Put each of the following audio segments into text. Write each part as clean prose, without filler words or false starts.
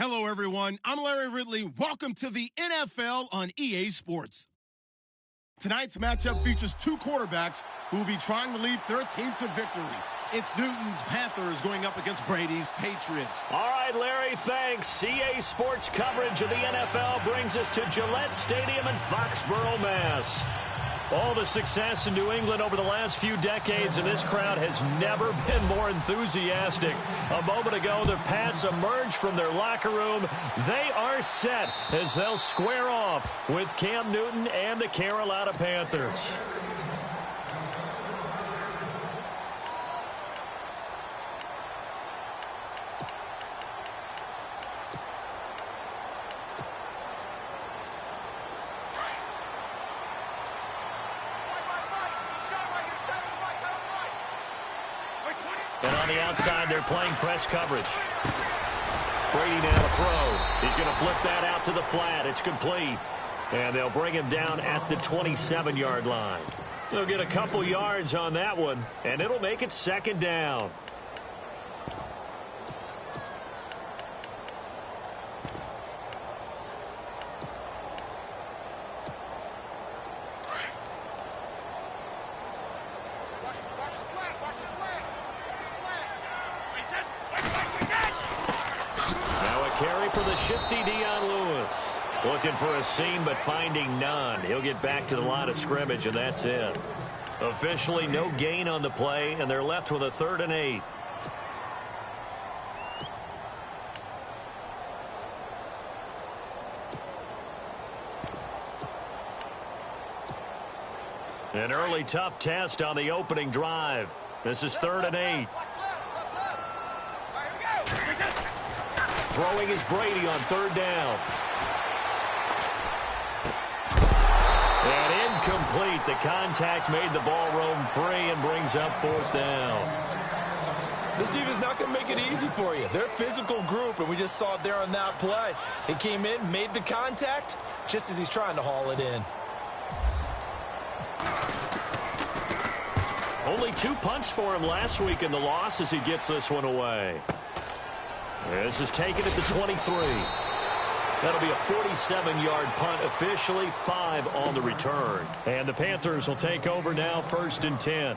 Hello, everyone. I'm Larry Ridley. Welcome to the NFL on EA Sports. Tonight's matchup features two quarterbacks who will be trying to lead their team to victory. It's Newton's Panthers going up against Brady's Patriots. All right, Larry, thanks. EA Sports coverage of the NFL brings us to Gillette Stadium in Foxborough, Mass. All the success in New England over the last few decades, and this crowd has never been more enthusiastic. A moment ago, the Pats emerged from their locker room. They are set as they'll square off with Cam Newton and the Carolina Panthers. And on the outside, they're playing press coverage. Brady now to throw. He's going to flip that out to the flat. It's complete. And they'll bring him down at the 27-yard line. They'll get a couple yards on that one, and it'll make it second down. For the shifty Dion Lewis. Looking for a seam, but finding none. He'll get back to the line of scrimmage, and that's it. Officially no gain on the play, and they're left with a 3rd and 8. An early tough test on the opening drive. This is 3rd and 8. Throwing is Brady on 3rd down. And incomplete. The contact made the ball roam free and brings up 4th down. This team is not going to make it easy for you. They're a physical group, and we just saw it there on that play. He came in, made the contact, just as he's trying to haul it in. Only 2 punts for him last week in the loss as he gets this one away. This is taken at the 23. That'll be a 47-yard punt, officially 5 on the return. And the Panthers will take over now, 1st and 10.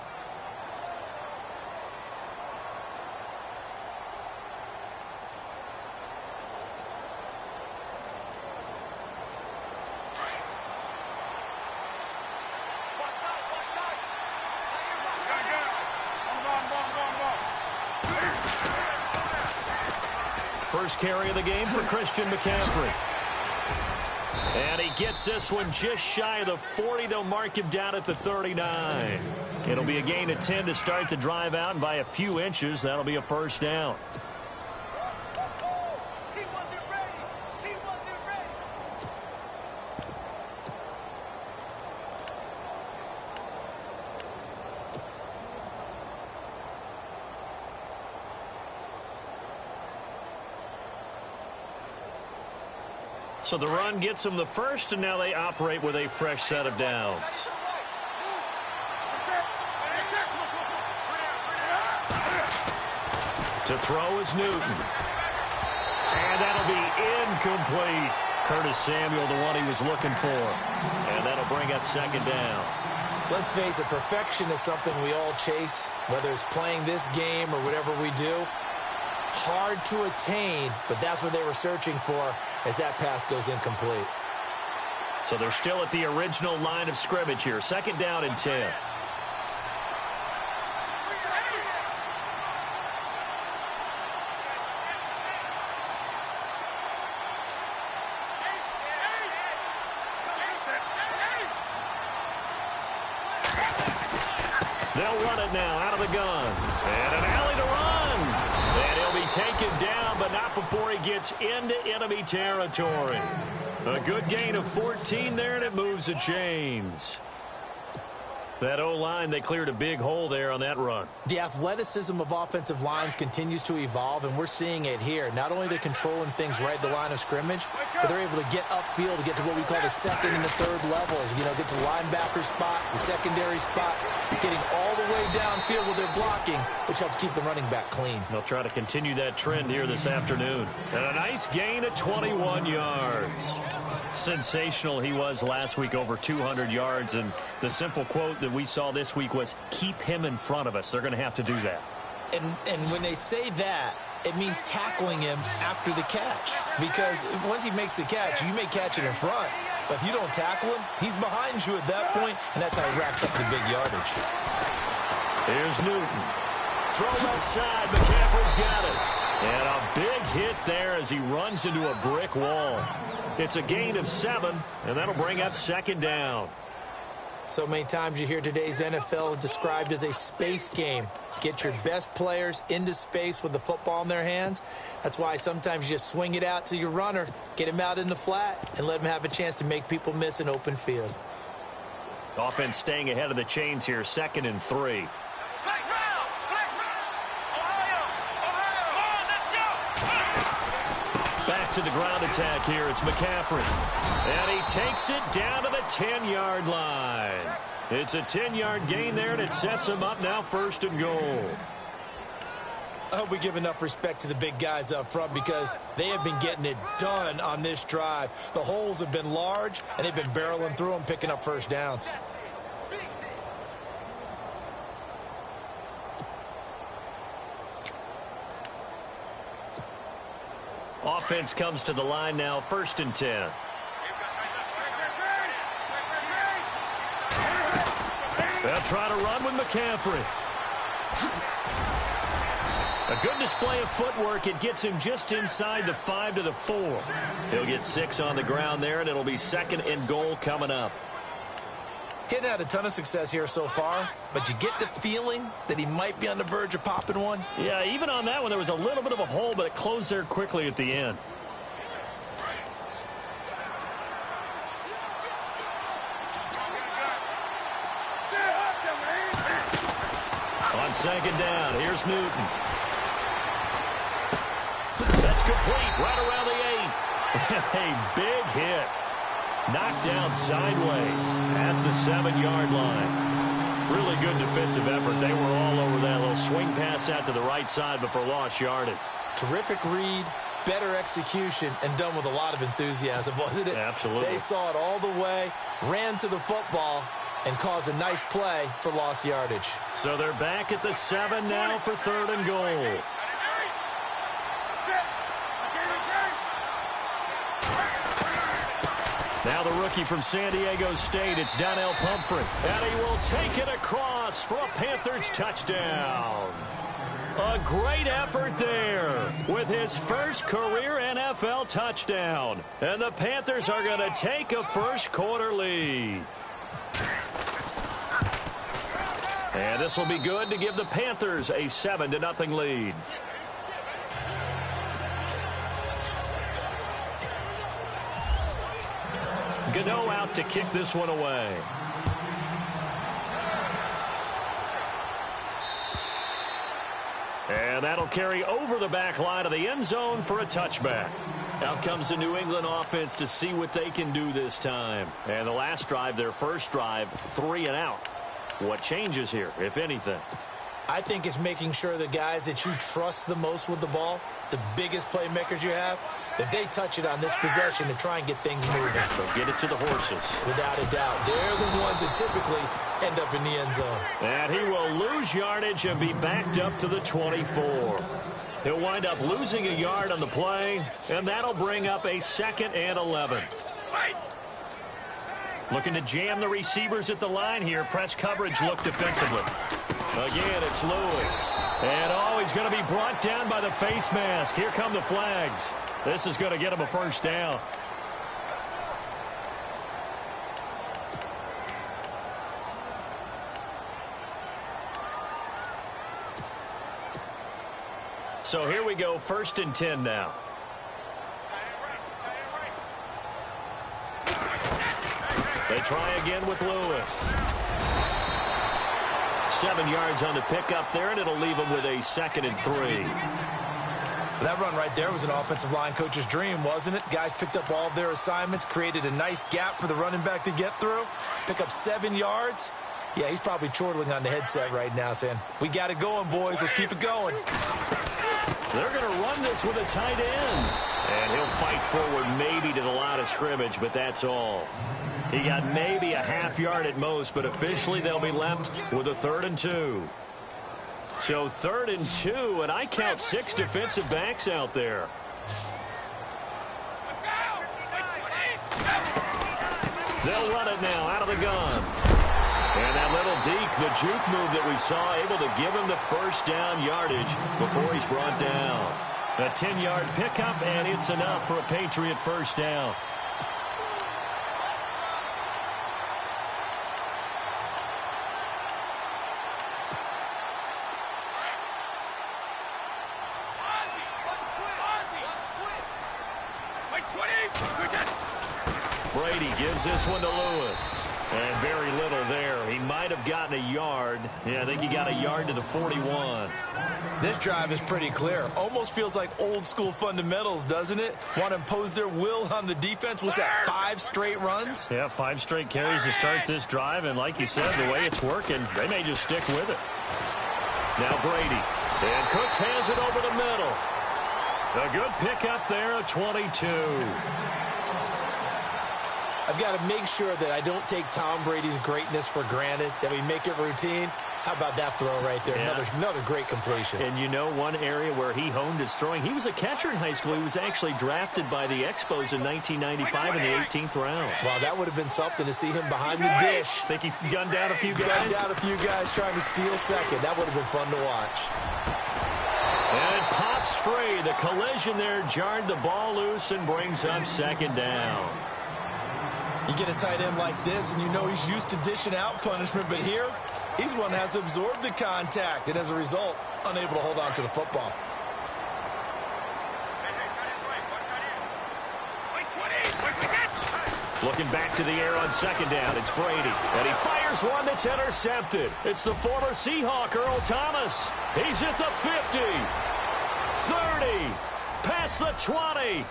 First carry of the game for Christian McCaffrey. And he gets this one just shy of the 40. They'll mark him down at the 39. It'll be a gain of 10 to start the drive out, and by a few inches, that'll be a 1st down. So the run gets them the first, and now they operate with a fresh set of downs. To throw is Newton. And that'll be incomplete. Curtis Samuel, the one he was looking for. And that'll bring up 2nd down. Let's face it, perfection is something we all chase, whether it's playing this game or whatever we do. Hard to attain, but that's what they were searching for as that pass goes incomplete. So they're still at the original line of scrimmage here. 2nd down and 10. They'll run it now out of the gun. And an alley to run. And he'll be taken down, but not before he gets into enemy territory. A good gain of 14 there, and it moves the chains. That O-line, they cleared a big hole there on that run. The athleticism of offensive lines continues to evolve, and we're seeing it here. Not only are they controlling things right at the line of scrimmage, but they're able to get upfield to get to what we call the 2nd and the 3rd levels. You know, get to the linebacker spot, the secondary spot, getting all the the way downfield with their blocking, which helps keep the running back clean. They'll try to continue that trend here this afternoon. And a nice gain of 21 yards. Sensational he was last week, over 200 yards. And the simple quote that we saw this week was, keep him in front of us. They're going to have to do that. And when they say that, it means tackling him after the catch. Because once he makes the catch, you may catch it in front. But if you don't tackle him, he's behind you at that point, and that's how he racks up the big yardage. Here's Newton. Throw left side. McCaffrey's got it. And a big hit there as he runs into a brick wall. It's a gain of 7, and that'll bring up second down. So many times you hear today's NFL described as a space game. Get your best players into space with the football in their hands. That's why sometimes you just swing it out to your runner, get him out in the flat, and let him have a chance to make people miss an open field. Offense staying ahead of the chains here, 2nd and 3. Back to the ground attack here. It's McCaffrey. And he takes it down to the 10-yard line. It's a 10-yard gain there, and it sets him up now 1st and goal. I hope we give enough respect to the big guys up front because they have been getting it done on this drive. The holes have been large, and they've been barreling through them, picking up first downs. Offense comes to the line now, 1st and 10. They'll try to run with McCaffrey. A good display of footwork. It gets him just inside the 5 to the 4. He'll get 6 on the ground there, and it'll be 2nd and goal coming up. Hadn't had a ton of success here so far, but you get the feeling that he might be on the verge of popping one. Yeah, even on that one, there was a little bit of a hole, but it closed there quickly at the end. On 2nd down, here's Newton. That's complete, right around the 8. A big hit. Knocked down sideways at the 7-yard line. Really good defensive effort. They were all over that little swing pass out to the right side before lost yardage. Terrific read, better execution, and done with a lot of enthusiasm, wasn't it? Absolutely. They saw it all the way, ran to the football, and caused a nice play for lost yardage. So they're back at the 7 now for 3rd and goal. Now the rookie from San Diego State, it's Donnell Pumphrey. And he will take it across for a Panthers touchdown. A great effort there with his first career NFL touchdown. And the Panthers are going to take a first-quarter lead. And this will be good to give the Panthers a 7-0 lead. Gano out to kick this one away. And that'll carry over the back line of the end zone for a touchback. Out comes the New England offense to see what they can do this time. And the last drive, their first drive, 3 and out. What changes here, if anything? I think it's making sure the guys that you trust the most with the ball, the biggest playmakers you have, that they touch it on this possession to try and get things moving. So get it to the horses. Without a doubt. They're the ones that typically end up in the end zone. And he will lose yardage and be backed up to the 24. He'll wind up losing a yard on the play, and that'll bring up a 2nd and 11. Looking to jam the receivers at the line here. Press coverage look defensively. Again, it's Lewis. And, he's going to be brought down by the face mask. Here come the flags. This is going to get him a first down. So here we go, 1st and 10 now. They try again with Lewis. 7 yards on the pickup there, and it'll leave him with a 2nd and 3. That run right there was an offensive line coach's dream, wasn't it? Guys picked up all of their assignments, created a nice gap for the running back to get through, pick up 7 yards, Yeah, he's probably chortling on the headset right now saying, we got it going, boys. Let's keep it going. They're going to run this with a tight end. And he'll fight forward maybe to the line of scrimmage, but that's all. He got maybe a half yard at most, but officially they'll be left with a 3rd and 2. So 3rd and 2, and I count 6 defensive backs out there. They'll run it now out of the gun. And that little deke, the juke move that we saw, able to give him the first down yardage before he's brought down. A 10-yard pickup, and it's enough for a Patriot first down. Brady gives this one to Lewis. And very little there. He might have gotten a yard. Yeah, I think he got a yard to the 41. This drive is pretty clear. Almost feels like old school fundamentals, doesn't it? Want to impose their will on the defense. Was that 5 straight runs? Yeah, 5 straight carries to start this drive. And like you said, the way it's working, they may just stick with it. Now Brady. And Cooks has it over the middle. A good pickup there, a 22. I've got to make sure that I don't take Tom Brady's greatness for granted, that we make it routine. How about that throw right there? Yeah. Another great completion. And you know one area where he honed his throwing, he was a catcher in high school. He was actually drafted by the Expos in 1995 in the 18th round. Wow, that would have been something to see him behind the dish. Think he gunned down a few guys? Gunned down a few guys trying to steal second. That would have been fun to watch. And it pops free. The collision there jarred the ball loose and brings up second down. You get a tight end like this, and you know he's used to dishing out punishment, but here, he's one that has to absorb the contact, and as a result, unable to hold on to the football. Looking back to the air on second down, it's Brady, and he fires one that's intercepted. It's the former Seahawk, Earl Thomas. He's at the 50, 30, past the 20.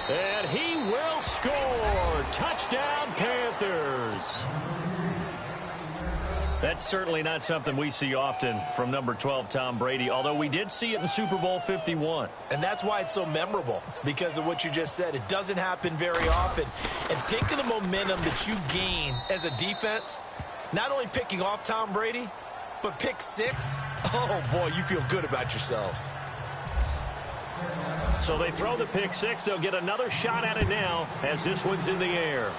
And he will score. Touchdown, Panthers. That's certainly not something we see often from number 12, Tom Brady, although we did see it in Super Bowl 51. And that's why it's so memorable, because of what you just said. It doesn't happen very often. And think of the momentum that you gain as a defense, not only picking off Tom Brady, but pick 6. Oh, boy, you feel good about yourselves. So they throw the pick 6. They'll get another shot at it now as this one's in the air.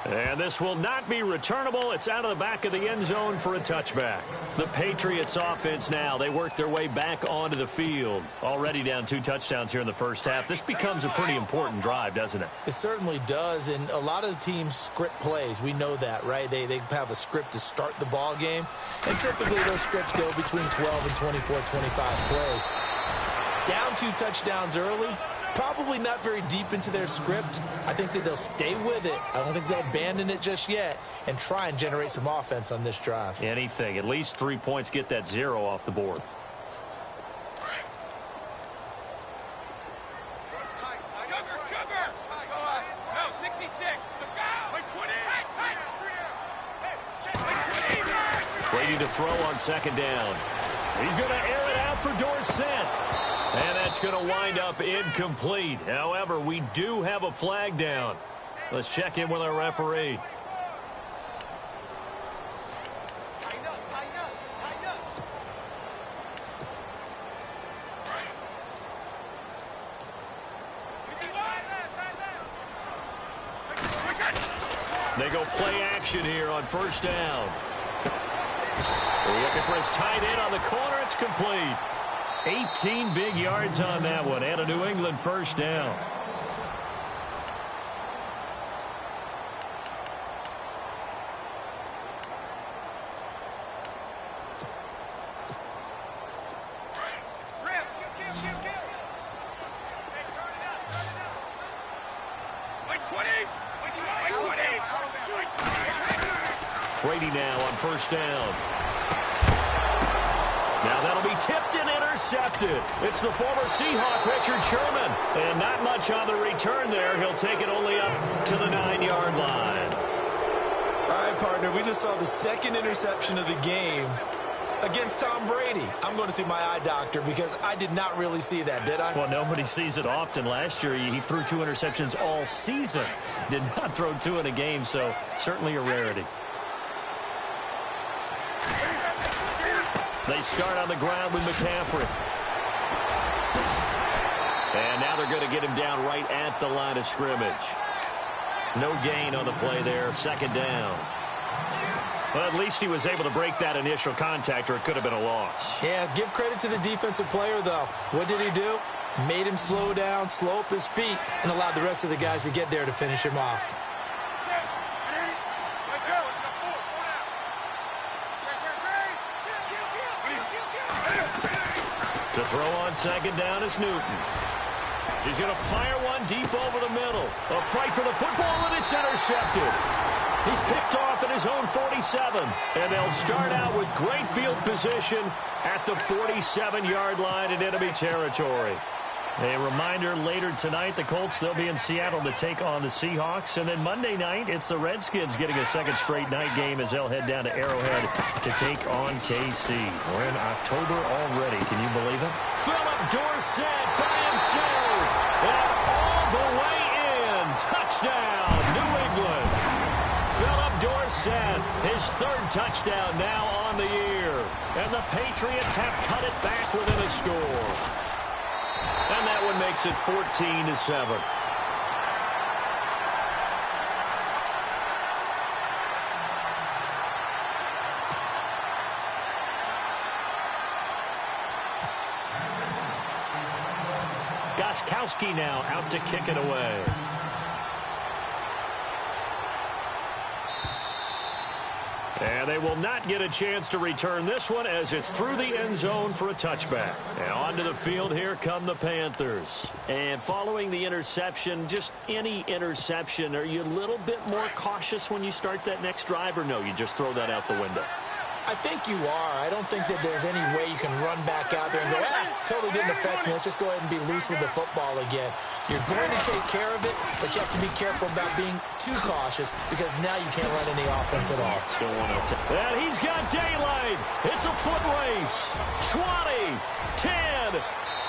And this will not be returnable. It's out of the back of the end zone for a touchback. The Patriots offense now, they work their way back onto the field. Already down 2 touchdowns here in the first half. This becomes a pretty important drive, doesn't it? It certainly does, and a lot of the teams script plays. We know that, right? They have a script to start the ball game, and typically those scripts go between 12 and 24, 25 plays. Down 2 touchdowns early. Probably not very deep into their script. I think that they'll stay with it. I don't think they'll abandon it just yet and try and generate some offense on this drive. Anything. At least 3 points, get that 0 off the board. Brady to throw on second down. He's going to air it out for Dorsett. And that's going to wind up incomplete. However, we do have a flag down. Let's check in with our referee. They go play action here on first down. Looking for his tight end on the corner. It's complete. 18 big yards on that one, and a New England first down. Brady now on first down. Now that'll be tipped and intercepted. It's the former Seahawk, Richard Sherman. And not much on the return there. He'll take it only up to the 9-yard line. partner. We just saw the second interception of the game against Tom Brady. I'm going to see my eye doctor because I did not really see that, did I? Well, nobody sees it often. Last year, he threw 2 interceptions all season. Did not throw 2 in a game, so certainly a rarity. They start on the ground with McCaffrey. And now they're going to get him down right at the line of scrimmage. No gain on the play there. Second down. Well, at least he was able to break that initial contact, or it could have been a loss. Yeah, give credit to the defensive player, though. What did he do? Made him slow down, slow up his feet, and allowed the rest of the guys to get there to finish him off. To throw on second down is Newton. He's going to fire one deep over the middle. A fight for the football, and it's intercepted. He's picked off at his own 47. And they'll start out with great field position at the 47-yard line in enemy territory. A reminder, later tonight, the Colts, they'll be in Seattle to take on the Seahawks. And then Monday night, it's the Redskins getting a second straight night game as they'll head down to Arrowhead to take on KC. We're in October already. Can you believe it? Philip Dorsett by himself. And all the way in. Touchdown, New England. Philip Dorsett, his 3rd touchdown now on the year. And the Patriots have cut it back within a score. And that one makes it 14-7. Gostkowski now out to kick it away. And they will not get a chance to return this one as it's through the end zone for a touchback. And onto the field, here come the Panthers. And following the interception, just any interception, are you a little bit more cautious when you start that next drive, or no, you just throw that out the window? I think you are. I don't think that there's any way you can run back out there and go, totally didn't affect me. Let's just go ahead and be loose with the football again. You're going to take care of it, but you have to be careful about being too cautious because now you can't run any offense at all. And he's got daylight. It's a foot race. 20, 10,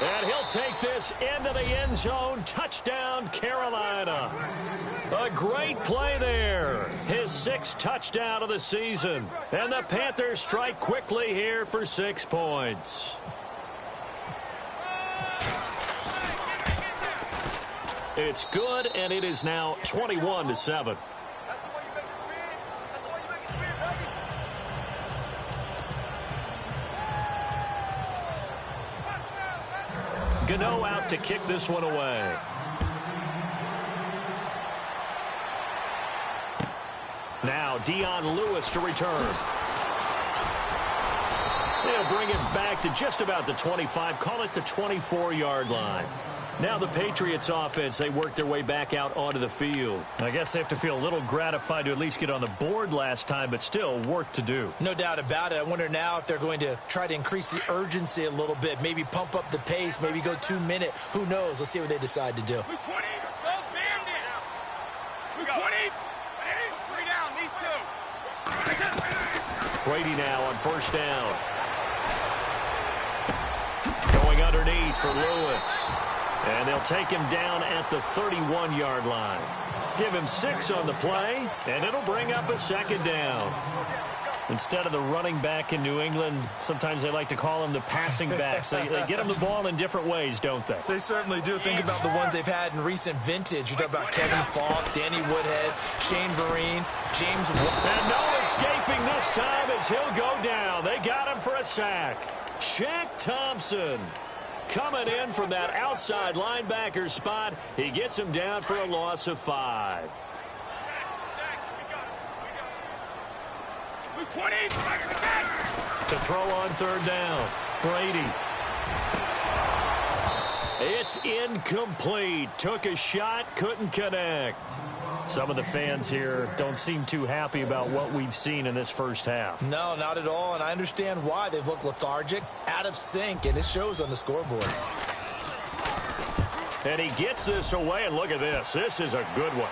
and he'll take this into the end zone. Touchdown, Carolina. A great play there. His 6th touchdown of the season. And the Panthers strike quickly here for 6 points. It's good, and it is now 21-7. Gano out to kick this one away. Now Dion Lewis to return. They'll bring it back to just about the 25, call it the 24-yard line. Now the Patriots offense, they work their way back out onto the field. I guess they have to feel a little gratified to at least get on the board last time, but still work to do. No doubt about it. I wonder now if they're going to try to increase the urgency a little bit, maybe pump up the pace, maybe go 2-minute. Who knows? Let's see what they decide to do. 20. Brady now on first down. Going underneath for Lewis. And they'll take him down at the 31-yard line. Give him 6 on the play, and it'll bring up a second down. Instead of the running back in New England, sometimes they like to call them the passing backs. They get them the ball in different ways, don't they? They certainly do. Think about the ones they've had in recent vintage. You talk about Kevin Falk, Danny Woodhead, Shane Vereen, James. And no escaping this time as he'll go down. They got him for a sack. Shaq Thompson coming in from that outside linebacker spot. He gets him down for a loss of 5. 20. To throw on third down, Brady. It's incomplete. Took a shot, couldn't connect. Some of the fans here don't seem too happy about what we've seen in this first half. No, not at all, and I understand why. They've looked lethargic, out of sync, and it shows on the scoreboard. And he gets this away, and look at this. This is a good one.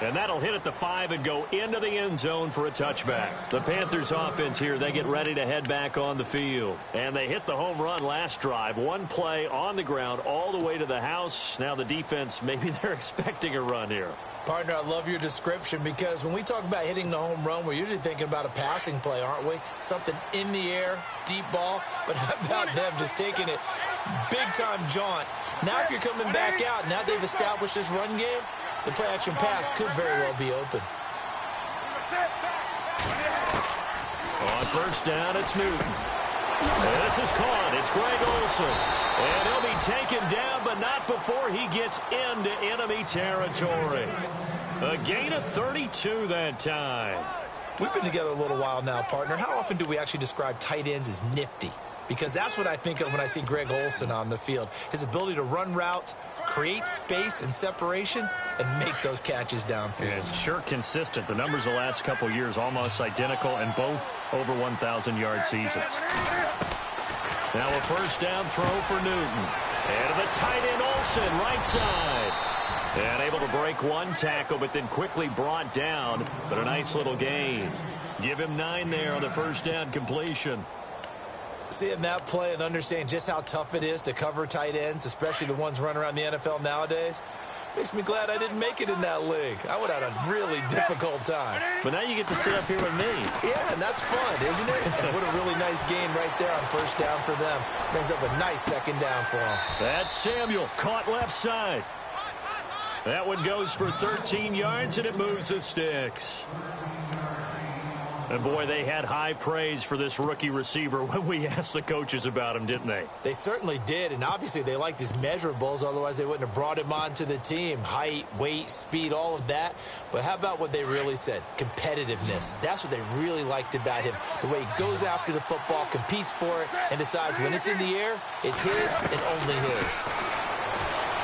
And that'll hit at the 5 and go into the end zone for a touchback. The Panthers offense here, they get ready to head back on the field. And they hit the home run last drive. One play on the ground all the way to the house. Now the defense, maybe they're expecting a run here. Partner, I love your description because when we talk about hitting the home run, we're usually thinking about a passing play, aren't we? Something in the air, deep ball. But how about them just taking it big-time jaunt? Now if you're coming back out, now they've established this run game, the play-action pass could very well be open. On first down, it's Newton. And this is caught. It's Greg Olsen. And he'll be taken down, but not before he gets into enemy territory. A gain of 32 that time. We've been together a little while now, partner. How often do we actually describe tight ends as nifty? Because that's what I think of when I see Greg Olsen on the field. His ability to run routes, create space and separation, and make those catches downfield. And sure consistent. The numbers the last couple years almost identical, and both over 1,000-yard seasons. Now a first down throw for Newton. And to the tight end Olsen, right side. And able to break one tackle, but then quickly brought down. But a nice little gain. Give him 9 there on the first down completion. Seeing that play and understanding just how tough it is to cover tight ends, especially the ones running around the NFL nowadays, makes me glad I didn't make it in that league. I would have had a really difficult time. But now you get to sit up here with me. Yeah, and that's fun, isn't it? And what a really nice gain right there on first down for them. Brings up a nice second down for them. That's Samuel, caught left side. That one goes for 13 yards, and it moves the sticks. And, boy, they had high praise for this rookie receiver when we asked the coaches about him, didn't they? They certainly did, and obviously they liked his measurables. Otherwise, they wouldn't have brought him onto the team. Height, weight, speed, all of that. But how about what they really said? Competitiveness. That's what they really liked about him. The way he goes after the football, competes for it, and decides when it's in the air, it's his and only his.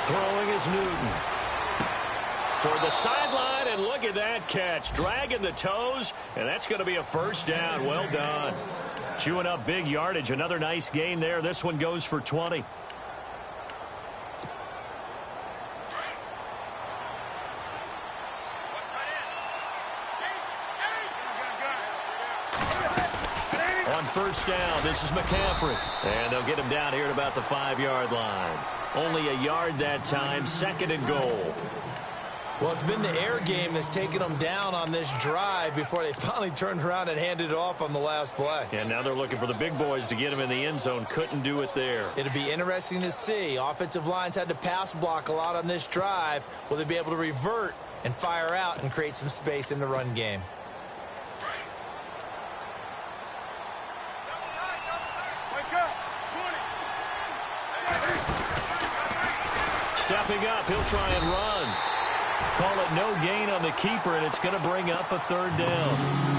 Throwing is Newton. Toward the sideline, and look at that catch. Dragging the toes, and that's going to be a first down. Well done. Chewing up big yardage. Another nice gain there. This one goes for 20. On first down, this is McCaffrey. And they'll get him down here at about the 5-yard line. Only a yard that time, second and goal. Well, it's been the air game that's taken them down on this drive before they finally turned around and handed it off on the last play. And now they're looking for the big boys to get him in the end zone. Couldn't do it there. It'll be interesting to see. Offensive lines had to pass block a lot on this drive. Will they be able to revert and fire out and create some space in the run game? Stepping up, he'll try and run. Call it no gain on the keeper, and it's going to bring up a third down.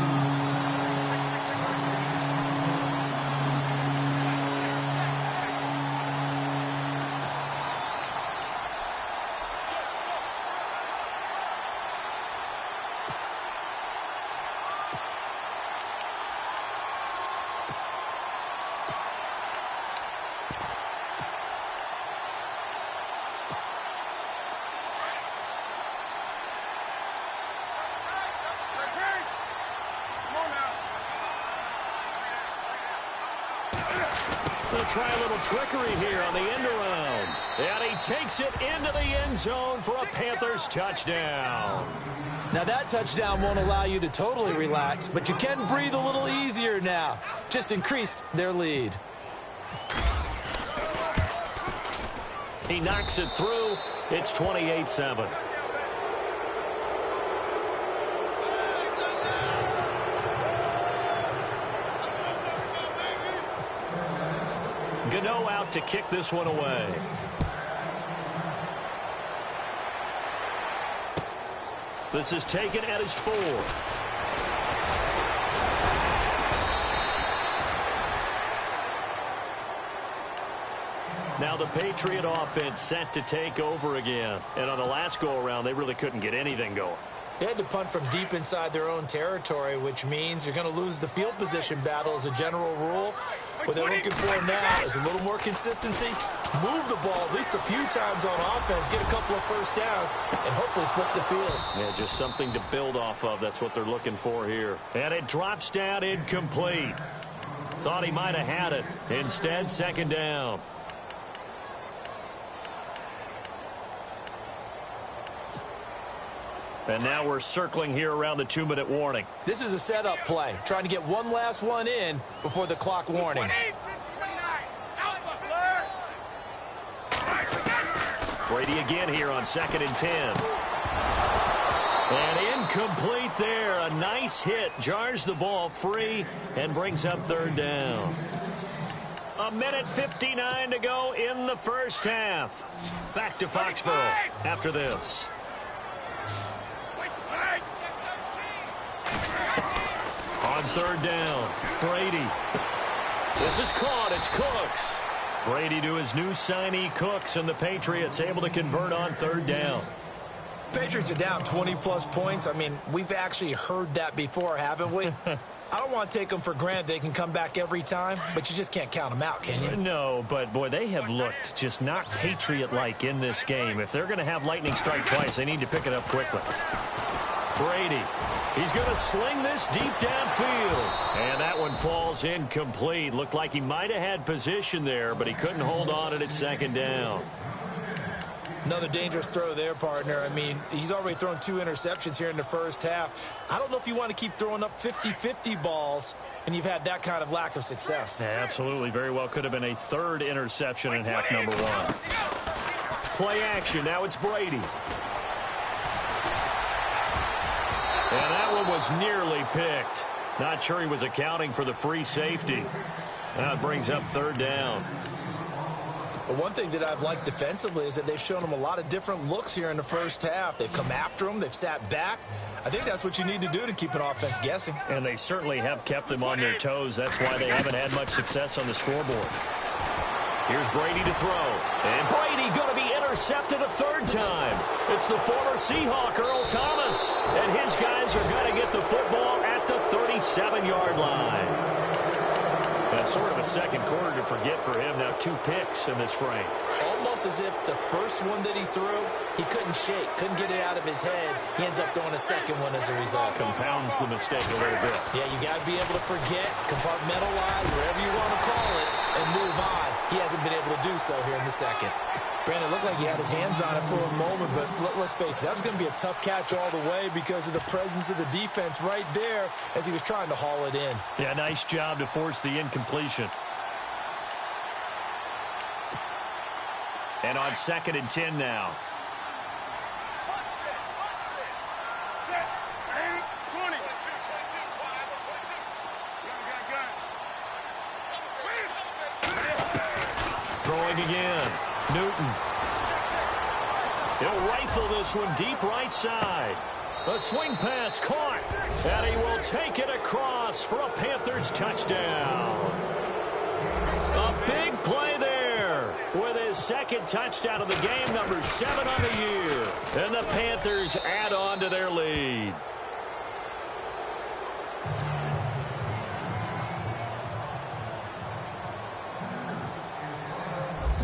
They'll try a little trickery here on the end around. And he takes it into the end zone for a Panthers touchdown. Now that touchdown won't allow you to totally relax, but you can breathe a little easier now. Just increased their lead. He knocks it through. It's 28-7. Gano out to kick this one away. This is taken at his 4. Now the Patriot offense set to take over again. And on the last go-around, they really couldn't get anything going. They had to punt from deep inside their own territory, which means you're going to lose the field position battle as a general rule. What they're looking for now is a little more consistency, move the ball at least a few times on offense, get a couple of first downs, and hopefully flip the field. Yeah, just something to build off of. That's what they're looking for here. And it drops down incomplete. Thought he might have had it. Instead, second down. And now we're circling here around the 2-minute warning. This is a setup play, trying to get one last one in before the clock warning. Brady again here on 2nd and 10. And incomplete there. A nice hit. Jars the ball free and brings up 3rd down. 1:59 to go in the first half. Back to Foxborough after this. On 3rd down, Brady. This is caught. It's Cooks. Brady to his new signee, Cooks, and the Patriots able to convert on 3rd down. Patriots are down 20-plus points. I mean, we've actually heard that before, haven't we? I don't want to take them for granted they can come back every time, but you just can't count them out, can you? No, but, boy, they have looked just not Patriot-like in this game. If they're going to have lightning strike twice, they need to pick it up quickly. Brady. He's going to sling this deep downfield. And that one falls incomplete. Looked like he might have had position there, but he couldn't hold on it at 2nd down. Another dangerous throw there, partner. I mean, he's already thrown 2 interceptions here in the first half. I don't know if you want to keep throwing up 50-50 balls, and you've had that kind of lack of success. Yeah, absolutely. Very well could have been a 3rd interception in half number 1. Play action. Now it's Brady. And that one was nearly picked. Not sure he was accounting for the free safety. Now it brings up 3rd down. Well, one thing that I've liked defensively is that they've shown him a lot of different looks here in the first half. They've come after him. They've sat back. I think that's what you need to do to keep an offense guessing. And they certainly have kept them on their toes. That's why they haven't had much success on the scoreboard. Here's Brady to throw. And Brady going to be intercepted a 3rd time. It's the former Seahawk, Earl Thomas. And his guys are going to get the football at the 37-yard line. That's sort of a second quarter to forget for him. Now 2 picks in this frame. Almost as if the first one that he threw, he couldn't shake, couldn't get it out of his head. He ends up throwing a second one as a result. Compounds the mistake a little bit. Yeah, you got to be able to forget, compartmentalize, whatever you want to call it, and move on. He hasn't been able to do so here in the second. Brandon, it looked like he had his hands on it for a moment, but let's face it, that was going to be a tough catch all the way because of the presence of the defense right there as he was trying to haul it in. Yeah, nice job to force the incompletion. And on 2nd and 10 now. Throwing again. Newton. He'll rifle this one deep right side. A swing pass caught. And he will take it across for a Panthers touchdown. A big play there with his 2nd touchdown of the game, number 7 on the year. And the Panthers add on to their lead.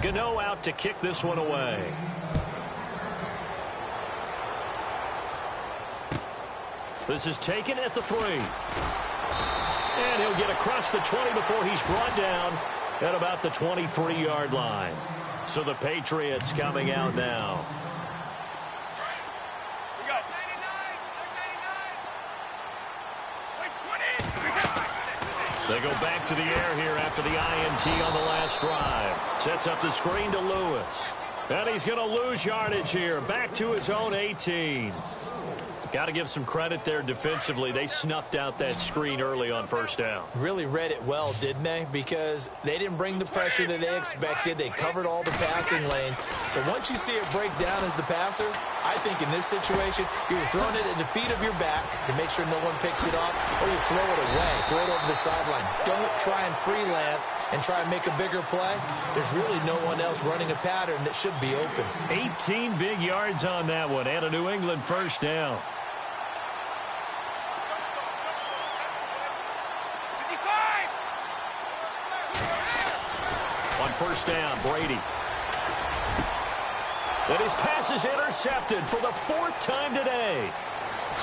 Gano out to kick this one away. This is taken at the 3. And he'll get across the 20 before he's brought down at about the 23-yard line. So the Patriots coming out now. They go back to the air here after the INT on the last drive. Sets up the screen to Lewis. And he's going to lose yardage here. Back to his own 18. Got to give some credit there defensively. They snuffed out that screen early on 1st down. Really read it well, didn't they? Because they didn't bring the pressure that they expected. They covered all the passing lanes. So once you see it break down as the passer, I think in this situation, you're throwing it at the feet of your back to make sure no one picks it up, or you throw it away, throw it over the sideline. Don't try and freelance and try and make a bigger play. There's really no one else running a pattern that should be open. 18 big yards on that one, and a New England 1st down. On first down, Brady. And his pass is intercepted for the 4th time today.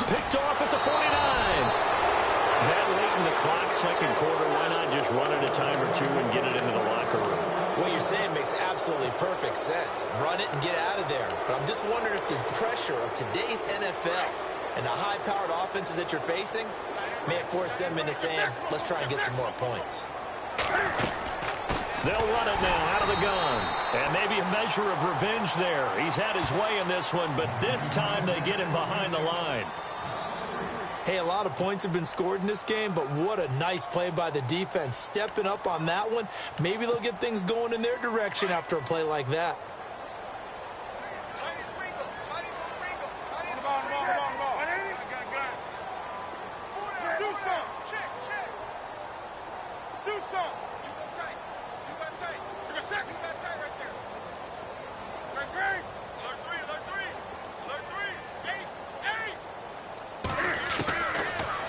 Picked off at the 49. That late in the clock, second quarter, why not just run it a time or two and get it into the locker room? What you're saying makes absolutely perfect sense. Run it and get out of there. But I'm just wondering if the pressure of today's NFL and the high-powered offenses that you're facing may force them into saying, let's try and get some more points. They'll run it now out of the gun. And maybe a measure of revenge there. He's had his way in this one, but this time they get him behind the line. Hey, a lot of points have been scored in this game, but what a nice play by the defense. Stepping up on that one, maybe they'll get things going in their direction after a play like that.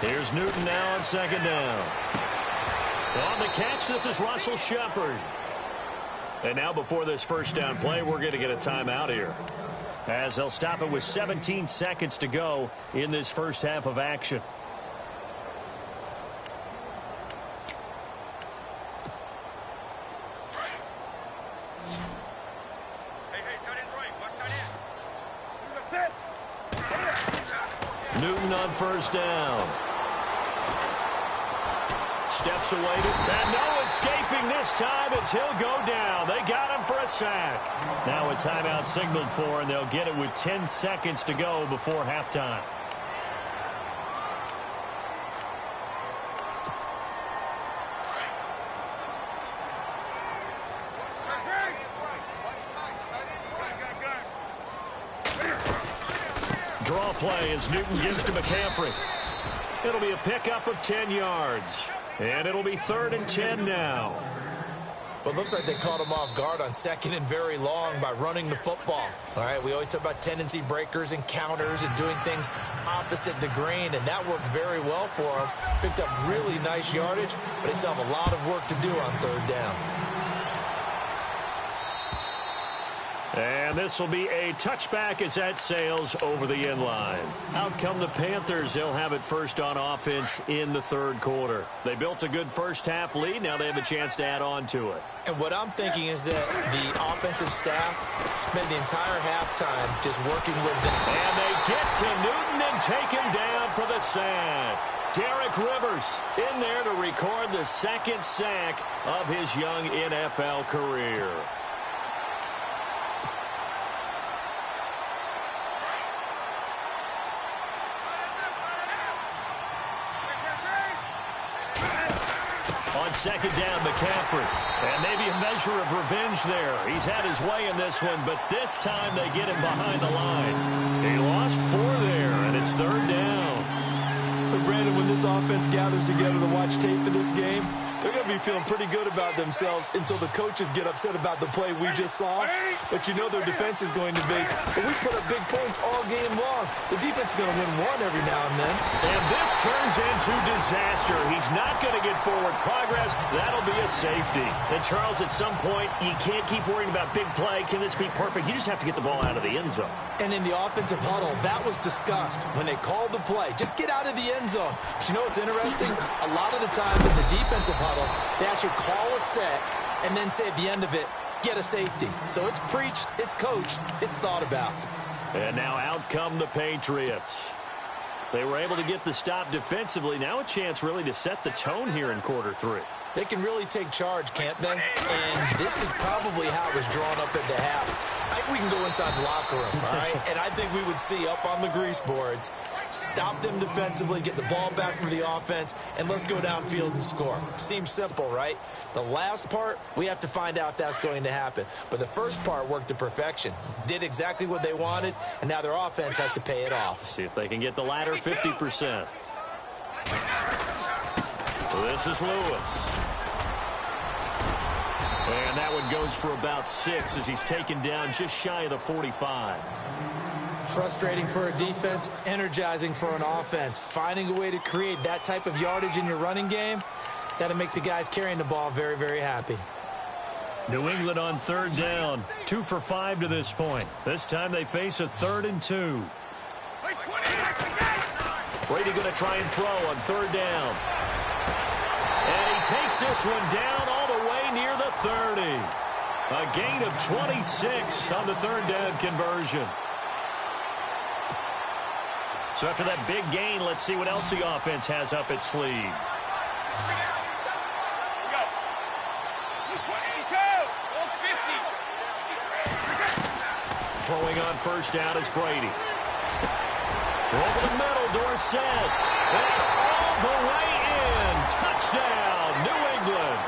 Here's Newton now on second down. On the catch, this is Russell Shepard. And now before this first down play, we're going to get a timeout here, as they'll stop it with 17 seconds to go in this first half of action. Newton on first down. Steps away, and no escaping this time as he'll go down. They got him for a sack. Now a timeout signaled for, and they'll get it with 10 seconds to go before halftime. Draw play as Newton gives to McCaffrey. It'll be a pickup of 10 yards. And it'll be 3rd and 10 now. Well, it looks like they caught him off guard on 2nd and very long by running the football. All right, we always talk about tendency breakers and counters and doing things opposite the grain, and that worked very well for him. Picked up really nice yardage, but they still have a lot of work to do on 3rd down. And this will be a touchback as that sails over the end line. Out come the Panthers. They'll have it first on offense in the 3rd quarter. They built a good first half lead. Now they have a chance to add on to it. And what I'm thinking is that the offensive staff spent the entire halftime just working with them. And they get to Newton and take him down for the sack. Derek Rivers in there to record the 2nd sack of his young NFL career. On 2nd down, McCaffrey. And maybe a measure of revenge there. He's had his way in this one, but this time they get him behind the line. He lost 4 there, and it's 3rd down. So, Brandon, when this offense gathers together to watch tape for this game, they're going to be feeling pretty good about themselves until the coaches get upset about the play we just saw. But you know their defense is going to be. But we put up big points all game long. The defense is going to win one every now and then. And this turns into disaster. He's not going to get forward progress. That'll be a safety. And, Charles, at some point, you can't keep worrying about big play. Can this be perfect? You just have to get the ball out of the end zone. And in the offensive huddle, that was discussed when they called the play. Just get out of the end zone. But you know what's interesting? A lot of the times in the defensive huddle, they actually call a set and then say at the end of it, get a safety. So it's preached, it's coached, it's thought about. And now out come the Patriots. They were able to get the stop defensively. Now a chance really to set the tone here in quarter 3. They can really take charge, can't they? And this is probably how it was drawn up at the half. I think we can go inside the locker room, all right? And I think we would see up on the grease boards, stop them defensively, get the ball back for the offense, and let's go downfield and score. Seems simple, right? The last part, we have to find out that's going to happen. But the first part worked to perfection. Did exactly what they wanted, and now their offense has to pay it off. See if they can get the latter 50%. This is Lewis. And that one goes for about 6 as he's taken down just shy of the 45. Frustrating for a defense, energizing for an offense. Finding a way to create that type of yardage in your running game, that'll make the guys carrying the ball very, very happy. New England on third down. 2 for 5 to this point. This time they face a 3rd and 2. Brady going to try and throw on third down. And he takes this one down all the way near the 30. A gain of 26 on the third down conversion. So after that big gain, let's see what else the offense has up its sleeve. Throwing on first down is Brady. Over the middle, Dorsett. And all the way in. Touchdown, New England.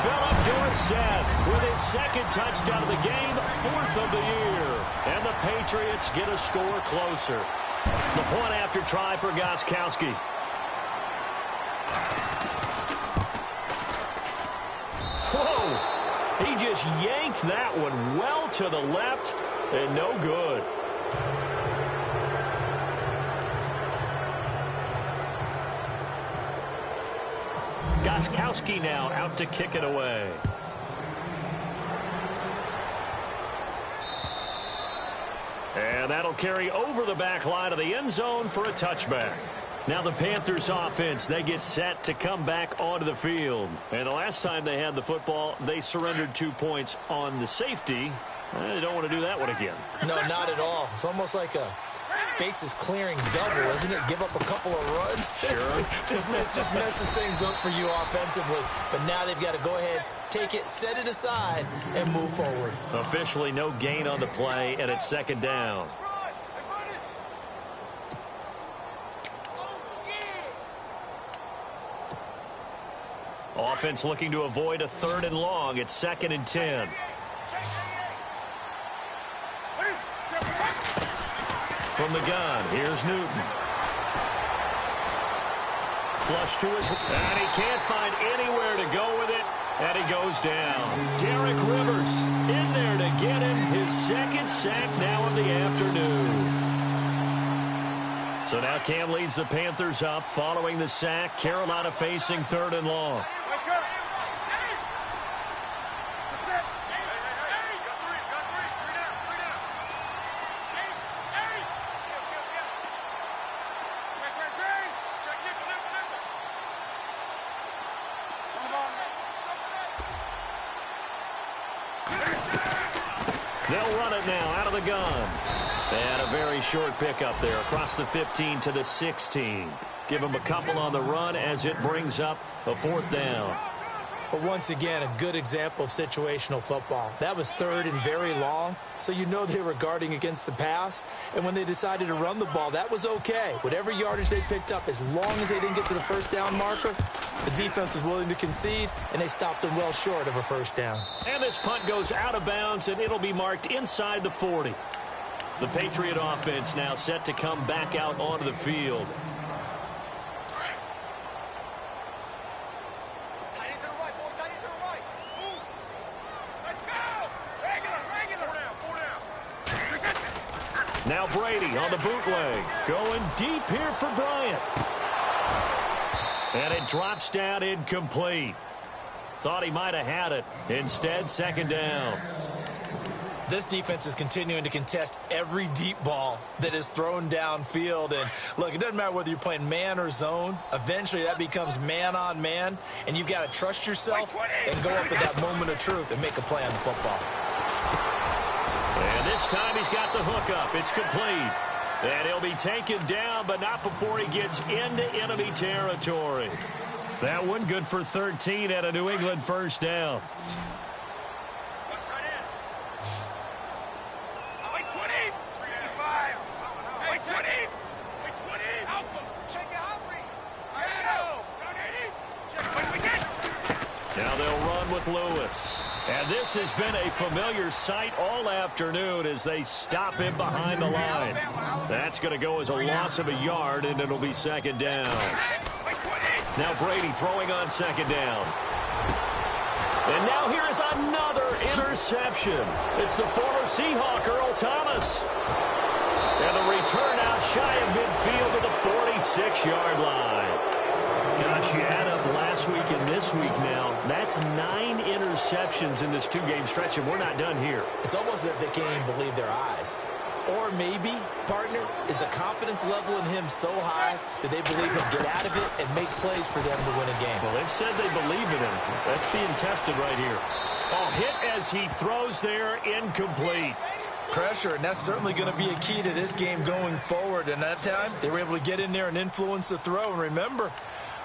Philip Dorsett with his second touchdown of the game, 4th of the year. And the Patriots get a score closer. The point after try for Gostkowski. Whoa! He just yanked that one well to the left and no good. Gostkowski now out to kick it away. And that'll carry over the back line of the end zone for a touchback. Now the Panthers offense, they get set to come back onto the field. And the last time they had the football, they surrendered 2 points on the safety. They don't want to do that one again. No, not at all. It's almost like a bases clearing double, isn't it? Give up a couple of runs. Sure. just messes things up for you offensively. But now they've got to go ahead, take it, set it aside, and move forward. Officially no gain on the play, and it's second down. Offense looking to avoid a 3rd and long. It's 2nd and 10. From the gun, here's Newton. Flush to his... And he can't find anywhere to go with it. And he goes down. Derek Rivers in there to get him his 2nd sack now of the afternoon. So now Cam leads the Panthers up following the sack. Carolina facing 3rd and long. They'll run it now out of the gun. And a very short pickup there across the 15 to the 16. Give them a couple on the run as it brings up a 4th down. But once again, a good example of situational football. That was 3rd and very long, so you know they were guarding against the pass. And when they decided to run the ball, that was okay. Whatever yardage they picked up, as long as they didn't get to the first down marker, the defense was willing to concede, and they stopped them well short of a first down. And this punt goes out of bounds, and it'll be marked inside the 40. The Patriot offense now set to come back out onto the field. Now Brady on the bootleg. Going deep here for Bryant. And it drops down incomplete. Thought he might have had it. Instead, 2nd down. This defense is continuing to contest every deep ball that is thrown downfield. And, look, it doesn't matter whether you're playing man or zone. Eventually, that becomes man on man. And you've got to trust yourself and go up at that moment of truth and make a play on the football. And this time he's got the hook up. It's complete. And he'll be taken down, but not before he gets into enemy territory. That one good for 13 at a New England first down. Now they'll run with Lewis. And this has been a familiar sight all afternoon as they stop him behind the line. That's going to go as a loss of a yard, and it'll be 2nd down. Now Brady throwing on 2nd down. And now here is another interception. It's the former Seahawk, Earl Thomas. And the return out shy of midfield to the 46-yard line. Josh, you add up last week and this week now. That's 9 interceptions in this 2-game stretch, and we're not done here. It's almost as if they can't even believe their eyes. Or maybe, partner, is the confidence level in him so high that they believe he'll get out of it and make plays for them to win a game. Well, they've said they believe in him. That's being tested right here. Oh, hit as he throws there, incomplete. Pressure, and that's certainly going to be a key to this game going forward. And that time, they were able to get in there and influence the throw. And remember,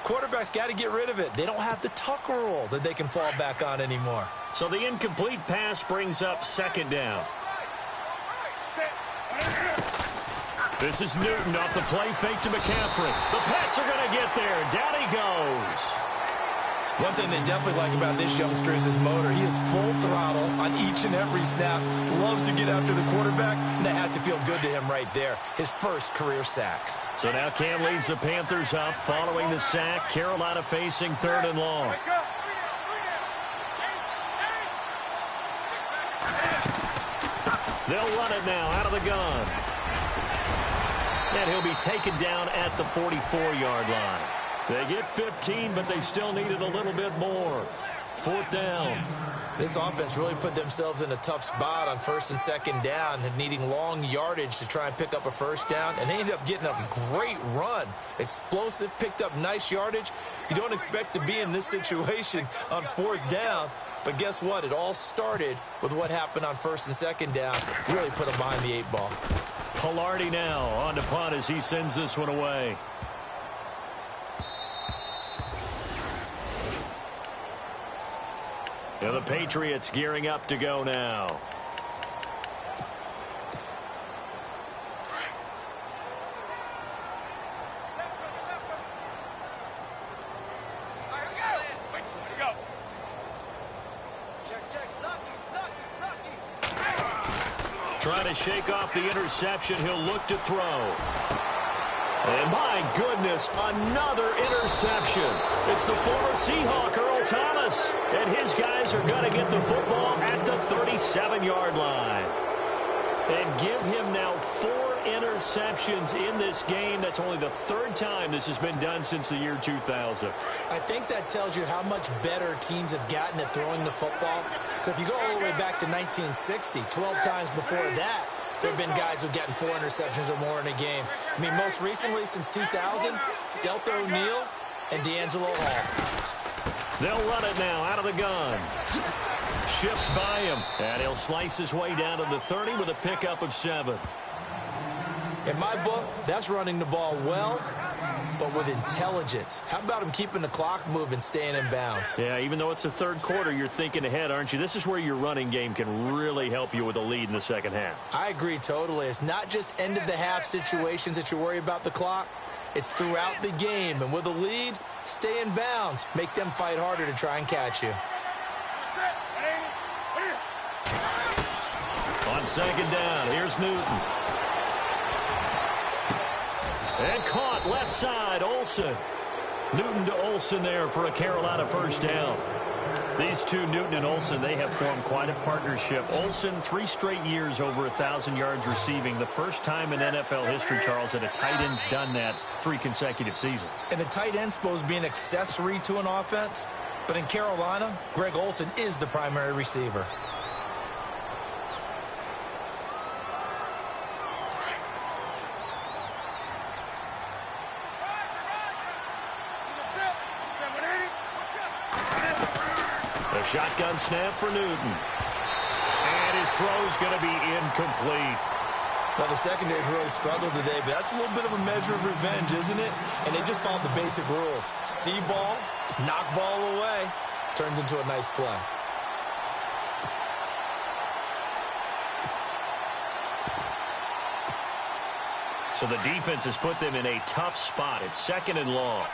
quarterbacks got to get rid of it. They don't have the Tucker rule that they can fall back on anymore. So the incomplete pass brings up 2nd down. This is Newton off the play fake to McCaffrey. The Pats are going to get there. Down he goes. One thing they definitely like about this youngster is his motor. He is full throttle on each and every snap. Loves to get after the quarterback, and that has to feel good to him right there. His first career sack. So now Cam leads the Panthers up following the sack. Carolina facing 3rd and long. They'll run it now out of the gun. And he'll be taken down at the 44-yard line. They get 15, but they still needed a little bit more. 4th down. This offense really put themselves in a tough spot on 1st and 2nd down, and needing long yardage to try and pick up a 1st down, and they ended up getting a great run. Explosive, picked up nice yardage. You don't expect to be in this situation on 4th down, but guess what? It all started with what happened on 1st and 2nd down. Really put them behind the 8 ball. Pilardi now on to punt as he sends this one away. And the Patriots gearing up to go now. Trying to shake off the interception. He'll look to throw. And my goodness, another interception. It's the former Seahawk, Earl Thomas. And his guys are going to get the football at the 37-yard line. And give him now 4 interceptions in this game. That's only the 3rd time this has been done since the year 2000. I think that tells you how much better teams have gotten at throwing the football. Because if you go all the way back to 1960, 12 times before that, there have been guys who've gotten 4 interceptions or more in a game. I mean, most recently, since 2000, Delta O'Neal and D'Angelo Hall. They'll run it now out of the gun. Shifts by him, and he'll slice his way down to the 30 with a pickup of 7. In my book, that's running the ball well, but with intelligence. How about him keeping the clock moving, staying in bounds? Yeah, even though it's the 3rd quarter, you're thinking ahead, aren't you? This is where your running game can really help you with a lead in the 2nd half. I agree totally. It's not just end-of-the-half situations that you worry about the clock. It's throughout the game. And with a lead, stay in bounds. Make them fight harder to try and catch you. On 2nd down, here's Newton. And caught left side, Olsen. Newton to Olsen there for a Carolina 1st down. These two, Newton and Olsen, they have formed quite a partnership. Olsen, 3 straight years over 1,000 yards receiving. The first time in NFL history, Charles, that a tight end's done that 3 consecutive seasons. And the tight end's supposed to be an accessory to an offense. But in Carolina, Greg Olsen is the primary receiver. A shotgun snap for Newton. And his throw's going to be incomplete. Well, the secondary's really struggled today, but that's a little bit of a measure of revenge, isn't it? And they just followed the basic rules. See ball, knock ball away, turns into a nice play. So the defense has put them in a tough spot. It's 2nd and long.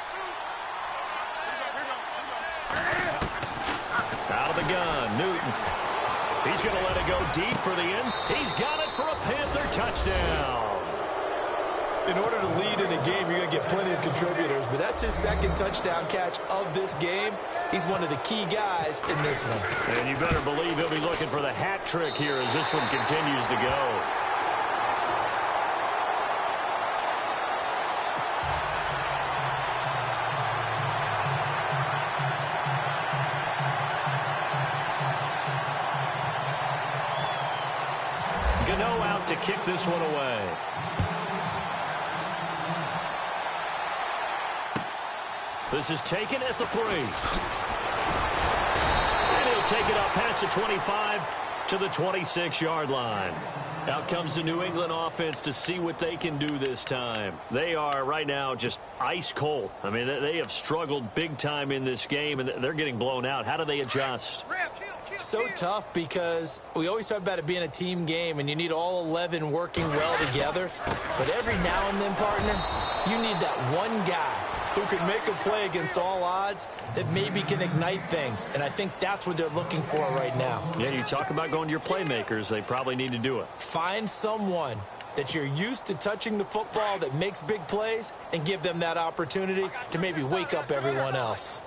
Out of the gun, Newton. He's going to let it go deep for the end. He's got it for a Panther touchdown. In order to lead in a game, you're going to get plenty of contributors, but that's his 2nd touchdown catch of this game. He's one of the key guys in this one. And you better believe he'll be looking for the hat trick here as this one continues to go. Gano out to kick this one away. This is taken at the 3. And he'll take it up past the 25 to the 26-yard line. Out comes the New England offense to see what they can do this time. They are right now just ice cold. I mean, they have struggled big time in this game, and they're getting blown out. How do they adjust? So tough because we always talk about it being a team game, and you need all 11 working well together. But every now and then, partner, you need that one guy who can make a play against all odds that maybe can ignite things. And I think that's what they're looking for right now. Yeah, you talk about going to your playmakers. They probably need to do it. Find someone that you're used to touching the football that makes big plays and give them that opportunity to maybe wake up everyone else.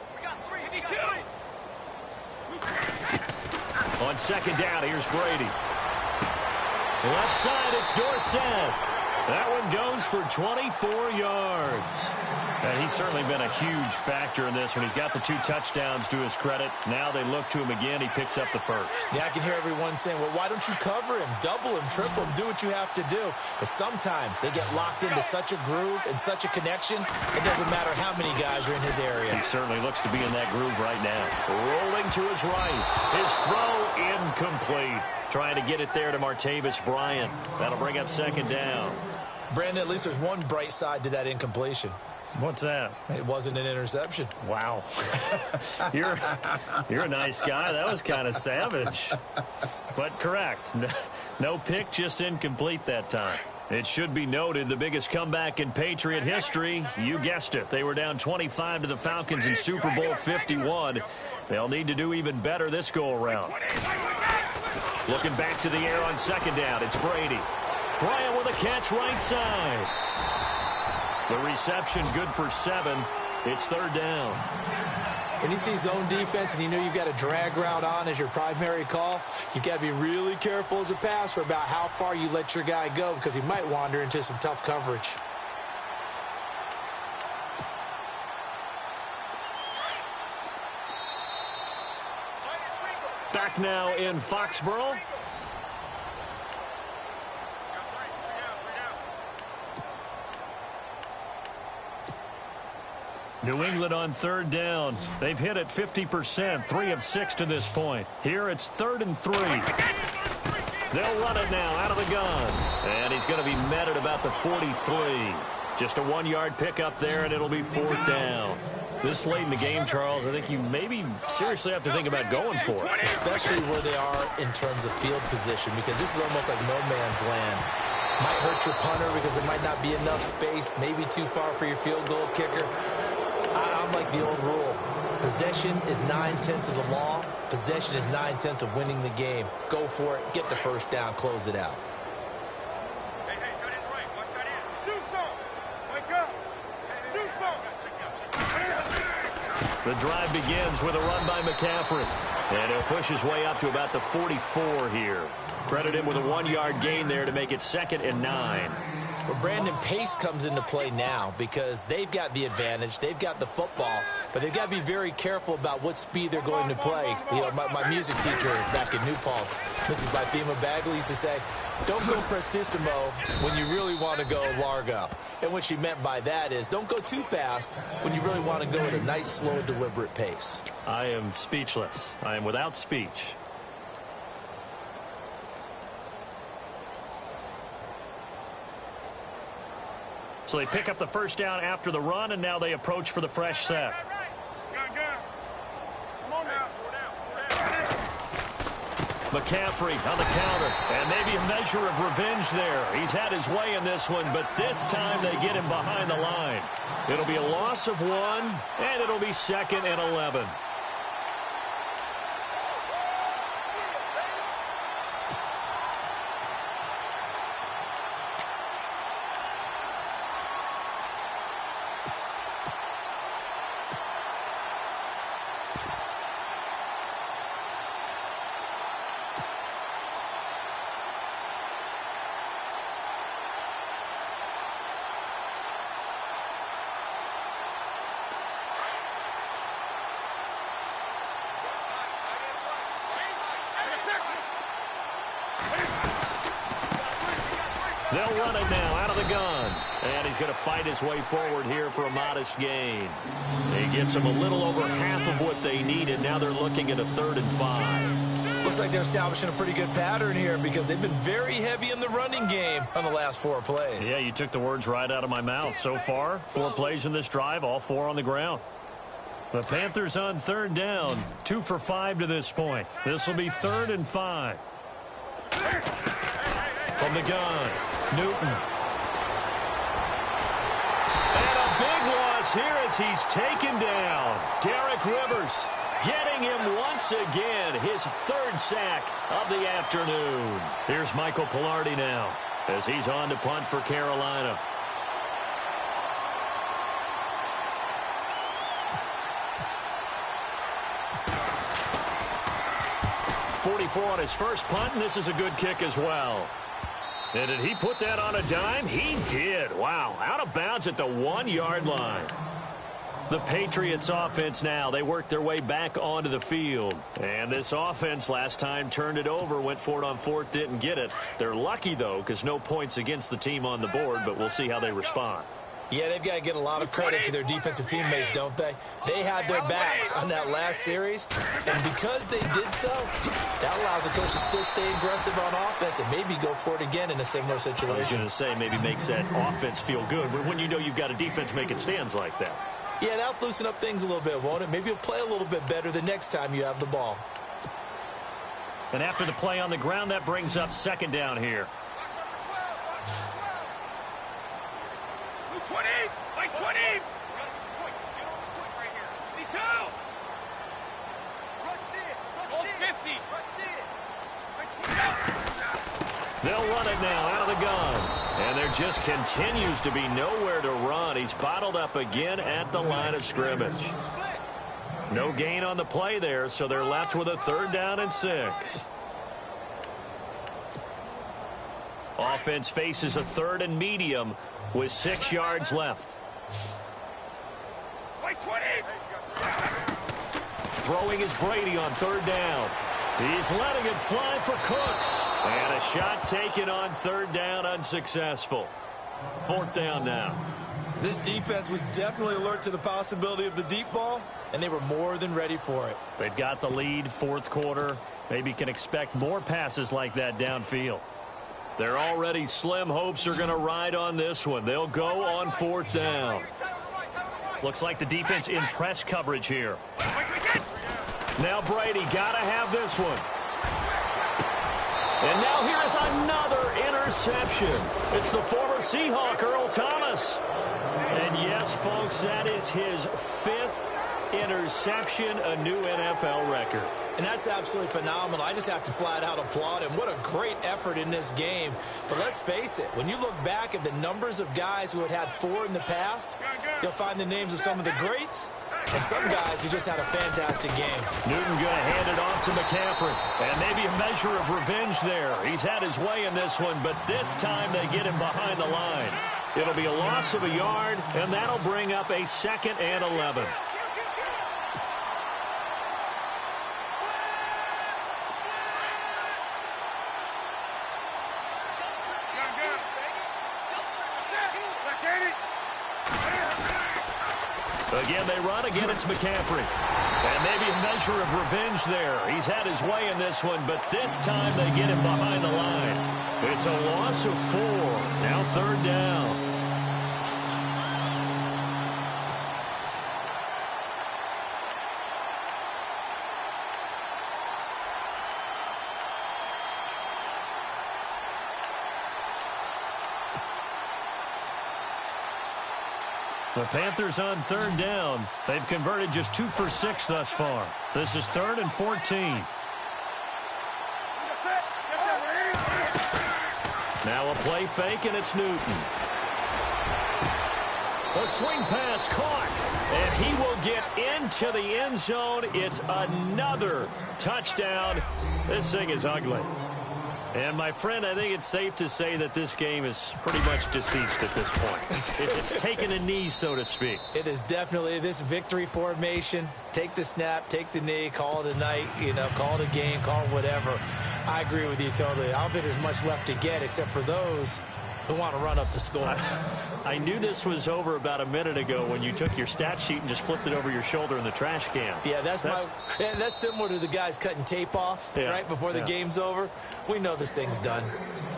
On second down, here's Brady. Left side, it's Dorsett. That one goes for 24 yards. And he's certainly been a huge factor in this one. He's got the 2 touchdowns to his credit. Now they look to him again. He picks up the first. Yeah, I can hear everyone saying, well, why don't you cover him, double him, triple him, do what you have to do. But sometimes they get locked into such a groove and such a connection, it doesn't matter how many guys are in his area. He certainly looks to be in that groove right now. Rolling to his right. His throw incomplete. Trying to get it there to Martavis Bryant. That'll bring up second down. Brandon, at least there's one bright side to that incompletion. What's that? It wasn't an interception. Wow. You're a nice guy. That was kind of savage. But correct. No pick, just incomplete that time. It should be noted the biggest comeback in Patriot history. You guessed it. They were down 25 to the Falcons in Super Bowl 51. They'll need to do even better this go-around. Looking back to the air on second down. It's Brady. Bryant with a catch right side. The reception good for 7. It's third down. When you see zone defense and you know you've got a drag route on as your primary call, you've got to be really careful as a passer about how far you let your guy go because he might wander into some tough coverage. Back now in Foxborough. New England on third down. They've hit it 50%, 3 of 6 to this point. Here it's 3rd and 3. They'll run it now out of the gun. And he's going to be met at about the 43. Just a 1-yard pickup there, and it'll be 4th down. This late in the game, Charles, I think you maybe seriously have to think about going for it. Especially where they are in terms of field position, because this is almost like no man's land. Might hurt your punter because there might not be enough space, maybe too far for your field goal kicker. I'm like the old rule. Possession is 9/10 of the law. Possession is 9/10 of winning the game. Go for it. Get the first down. Close it out. The drive begins with a run by McCaffrey. And he'll push his way up to about the 44 here. Credit him with a 1-yard gain there to make it 2nd and 9. Well, Brandon, pace comes into play now because they've got the advantage. They've got the football, but they've got to be very careful about what speed they're going to play. You know, my music teacher back in New Paltz, Mrs. Bythema Bagley, used to say, don't go prestissimo when you really want to go largo. And what she meant by that is don't go too fast when you really want to go at a nice, slow, deliberate pace. I am speechless. I am without speech. So they pick up the first down after the run, and now they approach for the fresh set. McCaffrey on the counter, and maybe a measure of revenge there. He's had his way in this one, but this time they get him behind the line. It'll be a loss of 1, and it'll be 2nd and 11. They'll run it now out of the gun. And he's going to fight his way forward here for a modest gain. He gets them a little over half of what they needed. Now they're looking at a 3rd and 5. Looks like they're establishing a pretty good pattern here because they've been very heavy in the running game on the last 4 plays. Yeah, you took the words right out of my mouth. So far, 4 plays in this drive, all 4 on the ground. The Panthers on 3rd down, 2 for 5 to this point. This will be 3rd and 5. From the gun, Newton. And a big loss here as he's taken down. Derek Rivers getting him once again, his 3rd sack of the afternoon. Here's Michael Pilardi now as he's on to punt for Carolina. 44 on his first punt, and this is a good kick as well. And did he put that on a dime? He did. Wow, out of bounds at the 1-yard line. The Patriots offense now, they work their way back onto the field. And this offense last time turned it over, went for it on 4th, didn't get it. They're lucky, though, because no points against the team on the board, but we'll see how they respond. Yeah, they've got to get a lot of credit to their defensive teammates, don't they? They had their backs on that last series, and because they did so, that allows the coach to still stay aggressive on offense and maybe go for it again in a similar situation. I was going to say maybe makes that offense feel good, but when you know you've got a defense making stands like that. Yeah, that'll loosen up things a little bit, won't it? Maybe you'll play a little bit better the next time you have the ball. And after the play on the ground, that brings up 2nd down here. 20! By 20! They'll run it now out of the gun. And there just continues to be nowhere to run. He's bottled up again at the line of scrimmage. No gain on the play there, so they're left with a 3rd down and 6. Offense faces a 3rd and medium with 6 yards left. Throwing is Brady on 3rd down. He's letting it fly for Cooks. And a shot taken on 3rd down, unsuccessful. 4th down now. This defense was definitely alert to the possibility of the deep ball, and they were more than ready for it. They've got the lead, 4th quarter. Maybe can expect more passes like that downfield. Their already slim hopes are going to ride on this one. They'll go on 4th down. Looks like the defense in press coverage here. Now Brady got to have this one. And now here is another interception. It's the former Seahawk, Earl Thomas. And yes, folks, that is his 5th interception, a new NFL record. And that's absolutely phenomenal. I just have to flat out applaud him. What a great effort in this game. But let's face it, when you look back at the numbers of guys who had 4 in the past, you'll find the names of some of the greats and some guys who just had a fantastic game. Newton going to hand it off to McCaffrey. And maybe a measure of revenge there. He's had his way in this one, but this time they get him behind the line. It'll be a loss of a yard, and that'll bring up a 2nd and 11. Again, they run. Again, it's McCaffrey. And maybe a measure of revenge there. He's had his way in this one, but this time they get him behind the line. It's a loss of 4. Now 3rd down. The Panthers on 3rd down. They've converted just 2 for 6 thus far. This is 3rd and 14. Now a play fake, and it's Newton. A swing pass caught, and he will get into the end zone. It's another touchdown. This thing is ugly. And, my friend, I think it's safe to say that this game is pretty much deceased at this point. It's taken a knee, so to speak. It is definitely this victory formation. Take the snap, take the knee, call it a night, call it a game, call it whatever. I agree with you totally. I don't think there's much left to get except for those who want to run up the score. I knew this was over about a minute ago when you took your stat sheet and just flipped it over your shoulder in the trash can. Yeah, that's similar to the guys cutting tape off right before the game's over. We know this thing's done.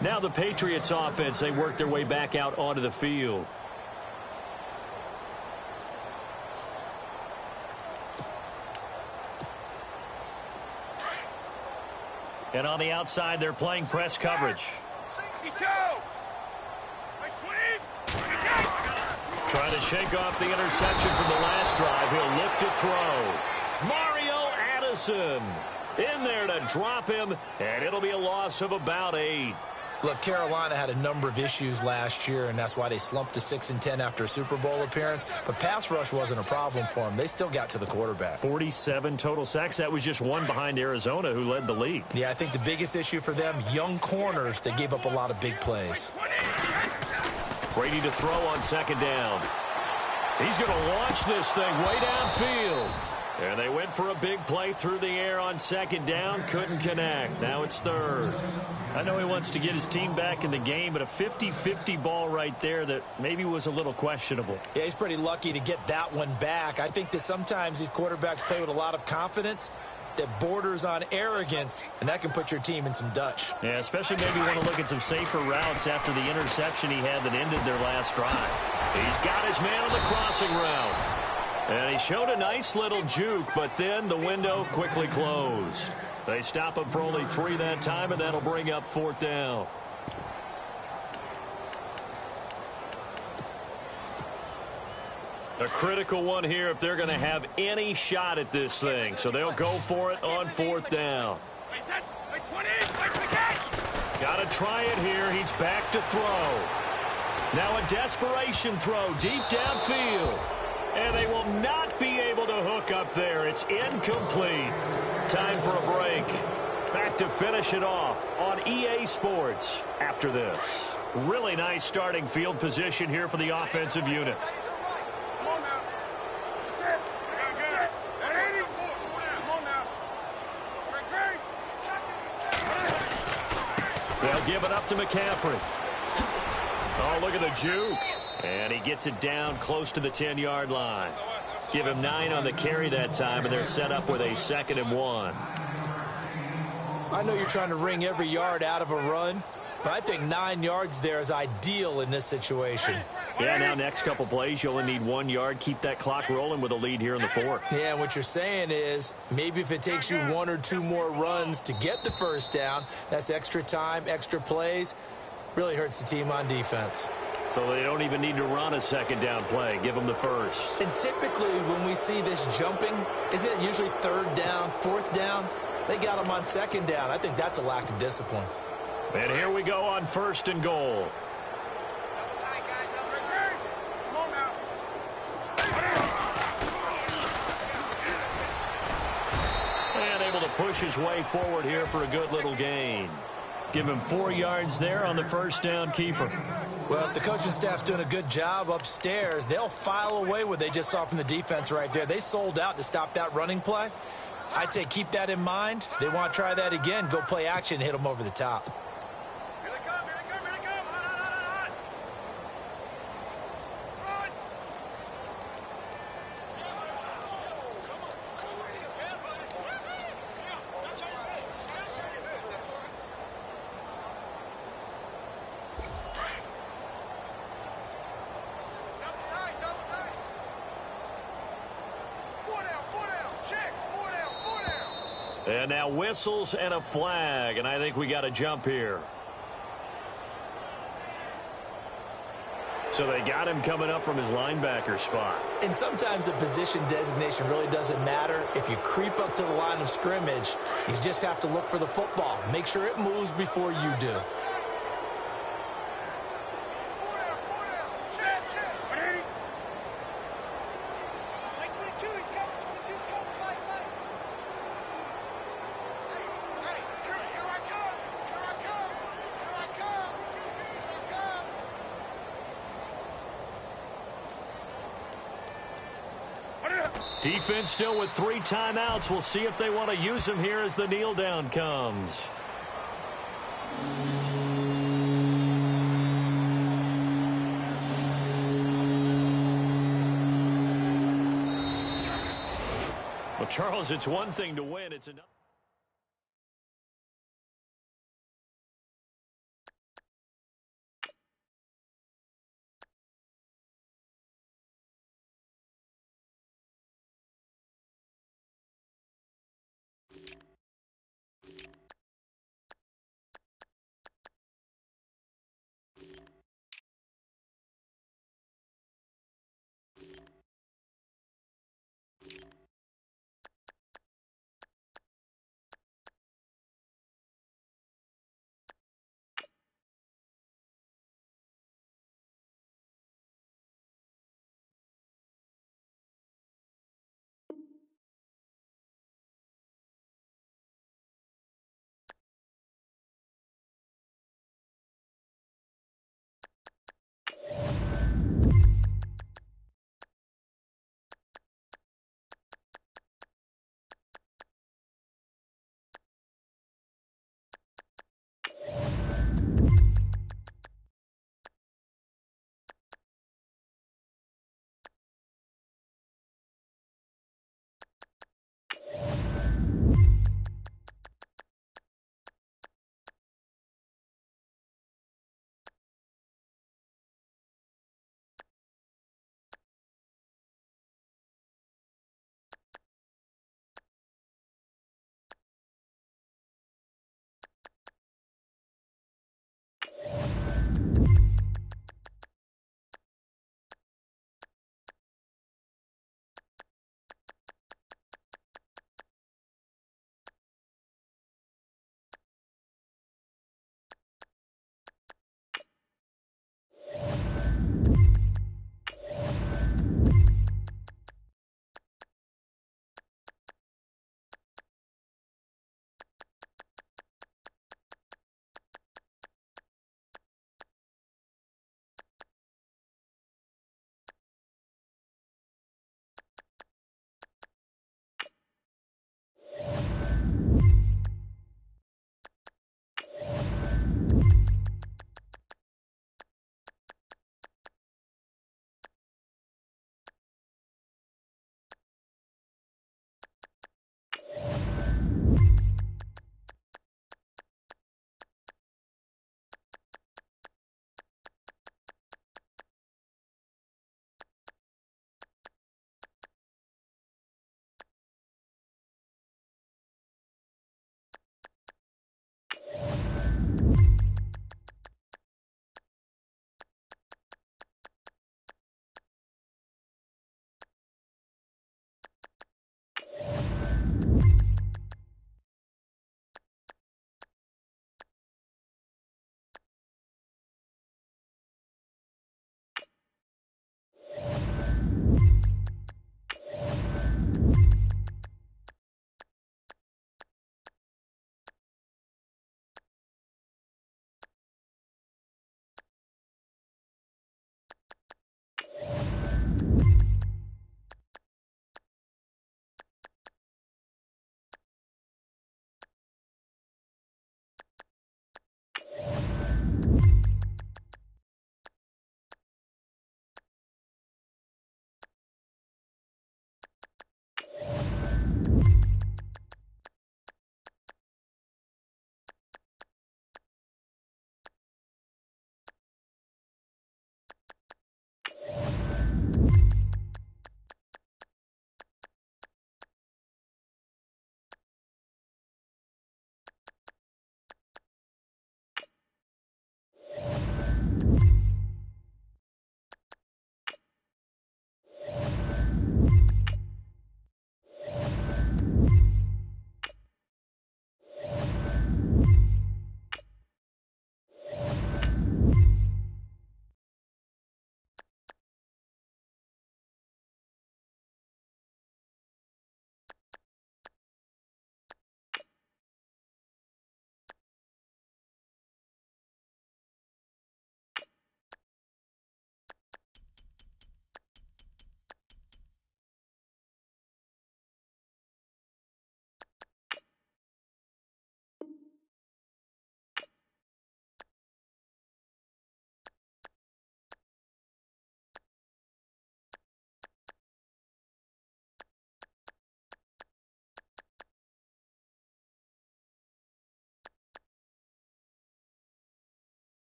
Now the Patriots offense, they work their way back out onto the field. And on the outside, they're playing press coverage. Trying to shake off the interception from the last drive. He'll look to throw. Mario Addison in there to drop him, and it'll be a loss of about 8. Look, Carolina had a number of issues last year, and that's why they slumped to 6-10 after a Super Bowl appearance. But pass rush wasn't a problem for them. They still got to the quarterback. 47 total sacks. That was just one behind Arizona, who led the league. Yeah, I think the biggest issue for them, young corners, they gave up a lot of big plays. Brady to throw on second down. He's going to launch this thing way downfield. And they went for a big play through the air on second down. Couldn't connect. Now it's third. I know he wants to get his team back in the game, but a 50-50 ball right there that maybe was a little questionable. Yeah, he's pretty lucky to get that one back. I think that sometimes these quarterbacks play with a lot of confidence that borders on arrogance, and that can put your team in some Dutch. Yeah, especially maybe want to look at some safer routes after the interception he had that ended their last drive. He's got his man on the crossing route. And he showed a nice little juke, but then the window quickly closed. They stop him for only 3 that time, and that'll bring up 4th down. A critical one here if they're going to have any shot at this thing. So they'll go for it on 4th down. Got to try it here. He's back to throw. Now a desperation throw deep downfield. And they will not be able to hook up there. It's incomplete. Time for a break. Back to finish it off on EA Sports after this. Really nice starting field position here for the offensive unit. They'll give it up to McCaffrey. Oh, look at the juke. And he gets it down close to the 10-yard line. Give him 9 on the carry that time, and they're set up with a 2nd and 1. I know you're trying to wring every yard out of a run, but I think 9 yards there is ideal in this situation. Yeah, now next couple plays, you only need 1 yard. Keep that clock rolling with a lead here in the 4th. Yeah, and what you're saying is maybe if it takes you 1 or 2 more runs to get the first down, that's extra time, extra plays. Really hurts the team on defense. So they don't even need to run a 2nd down play. Give them the first. And typically when we see this jumping, isn't it usually 3rd down, 4th down? They got them on 2nd down. I think that's a lack of discipline. And here we go on 1st and goal. And able to push his way forward here for a good little gain. Give him 4 yards there on the first down keeper. Well, if the coaching staff's doing a good job upstairs, they'll file away what they just saw from the defense right there. They sold out to stop that running play. I'd say keep that in mind. They want to try that again. Go play action and hit them over the top. Here they come, here they come, here they come. Hot. Run. Double tight. 4 down, check. 4 down. And now whistles and a flag, and I think we got a jump here. So they got him coming up from his linebacker spot. And sometimes the position designation really doesn't matter. If you creep up to the line of scrimmage, you just have to look for the football. Make sure it moves before you do. Defense still with 3 timeouts. We'll see if they want to use them here as the kneel down comes. Well, Charles, it's one thing to win. It's another.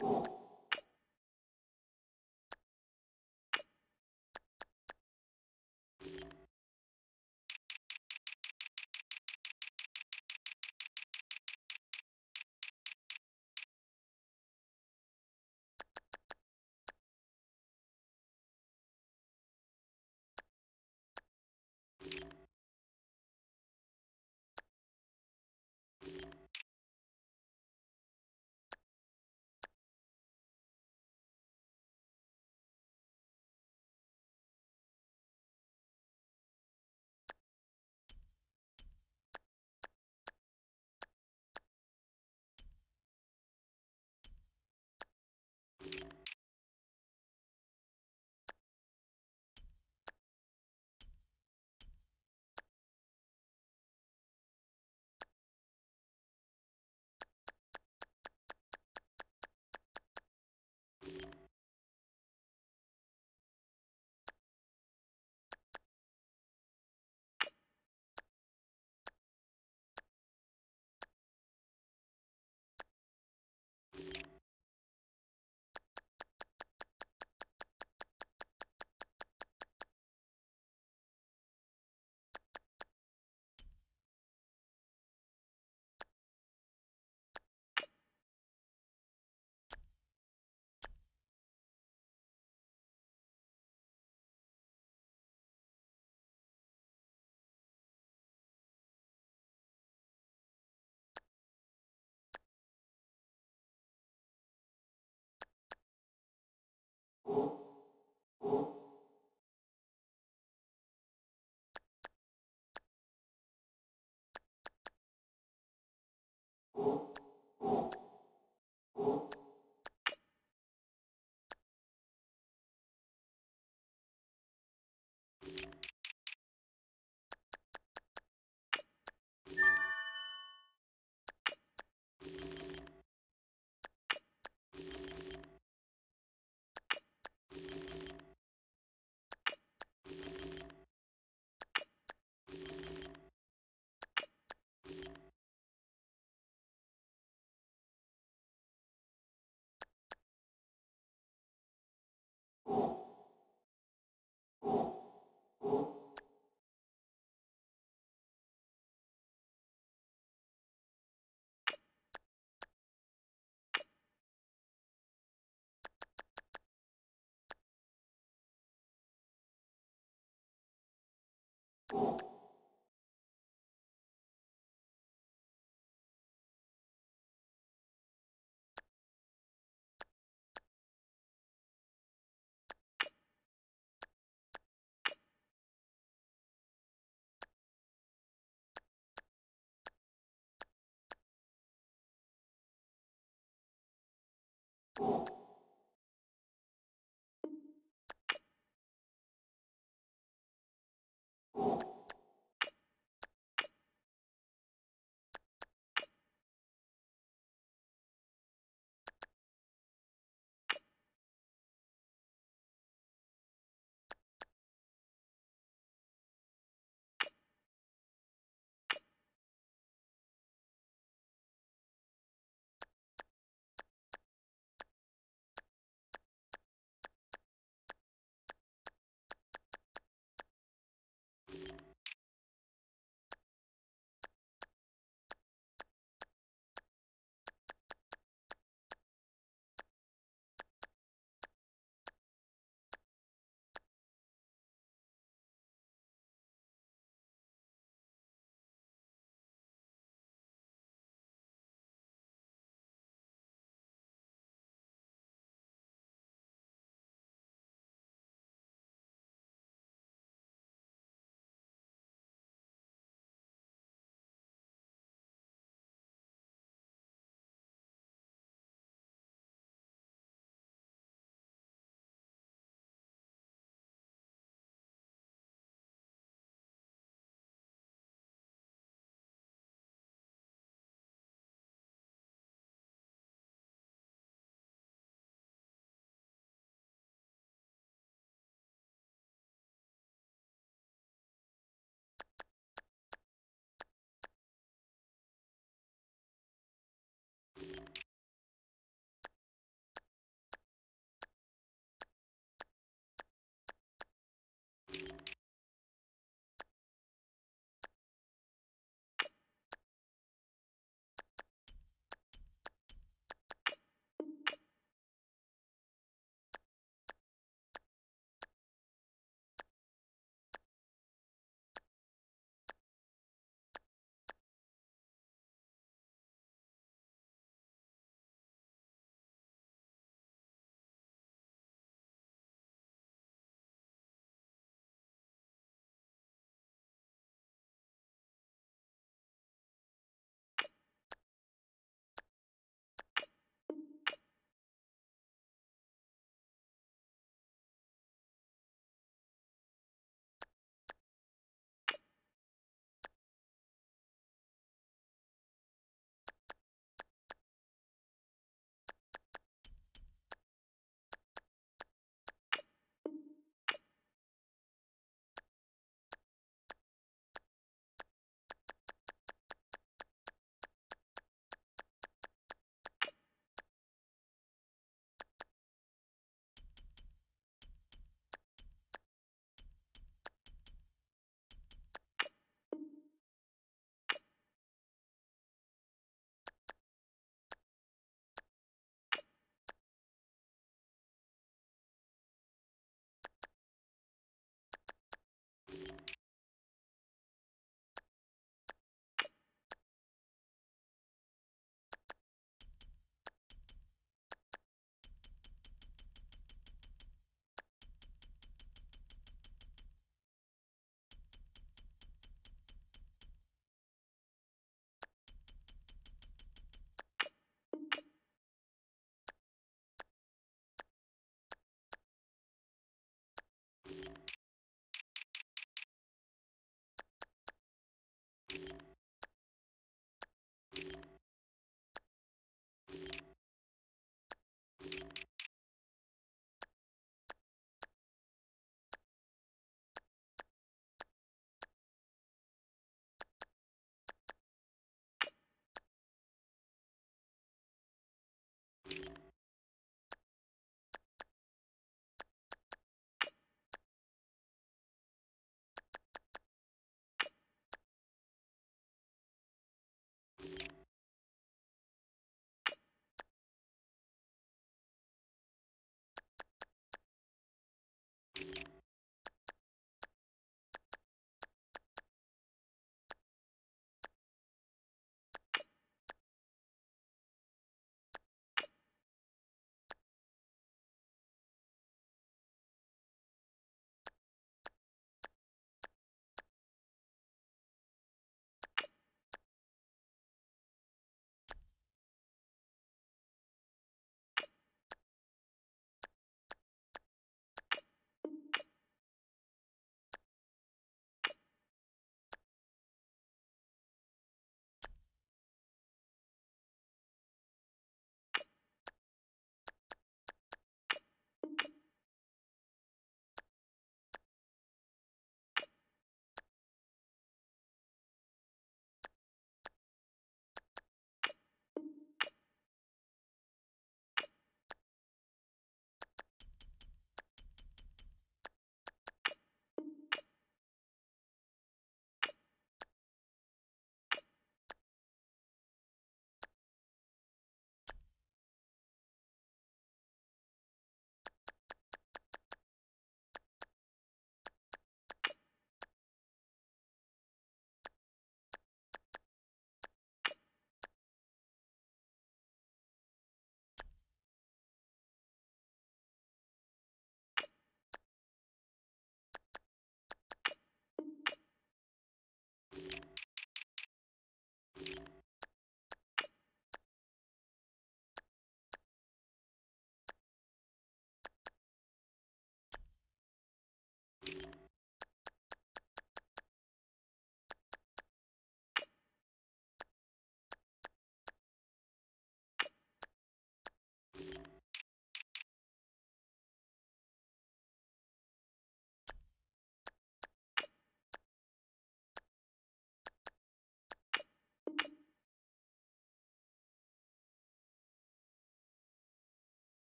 You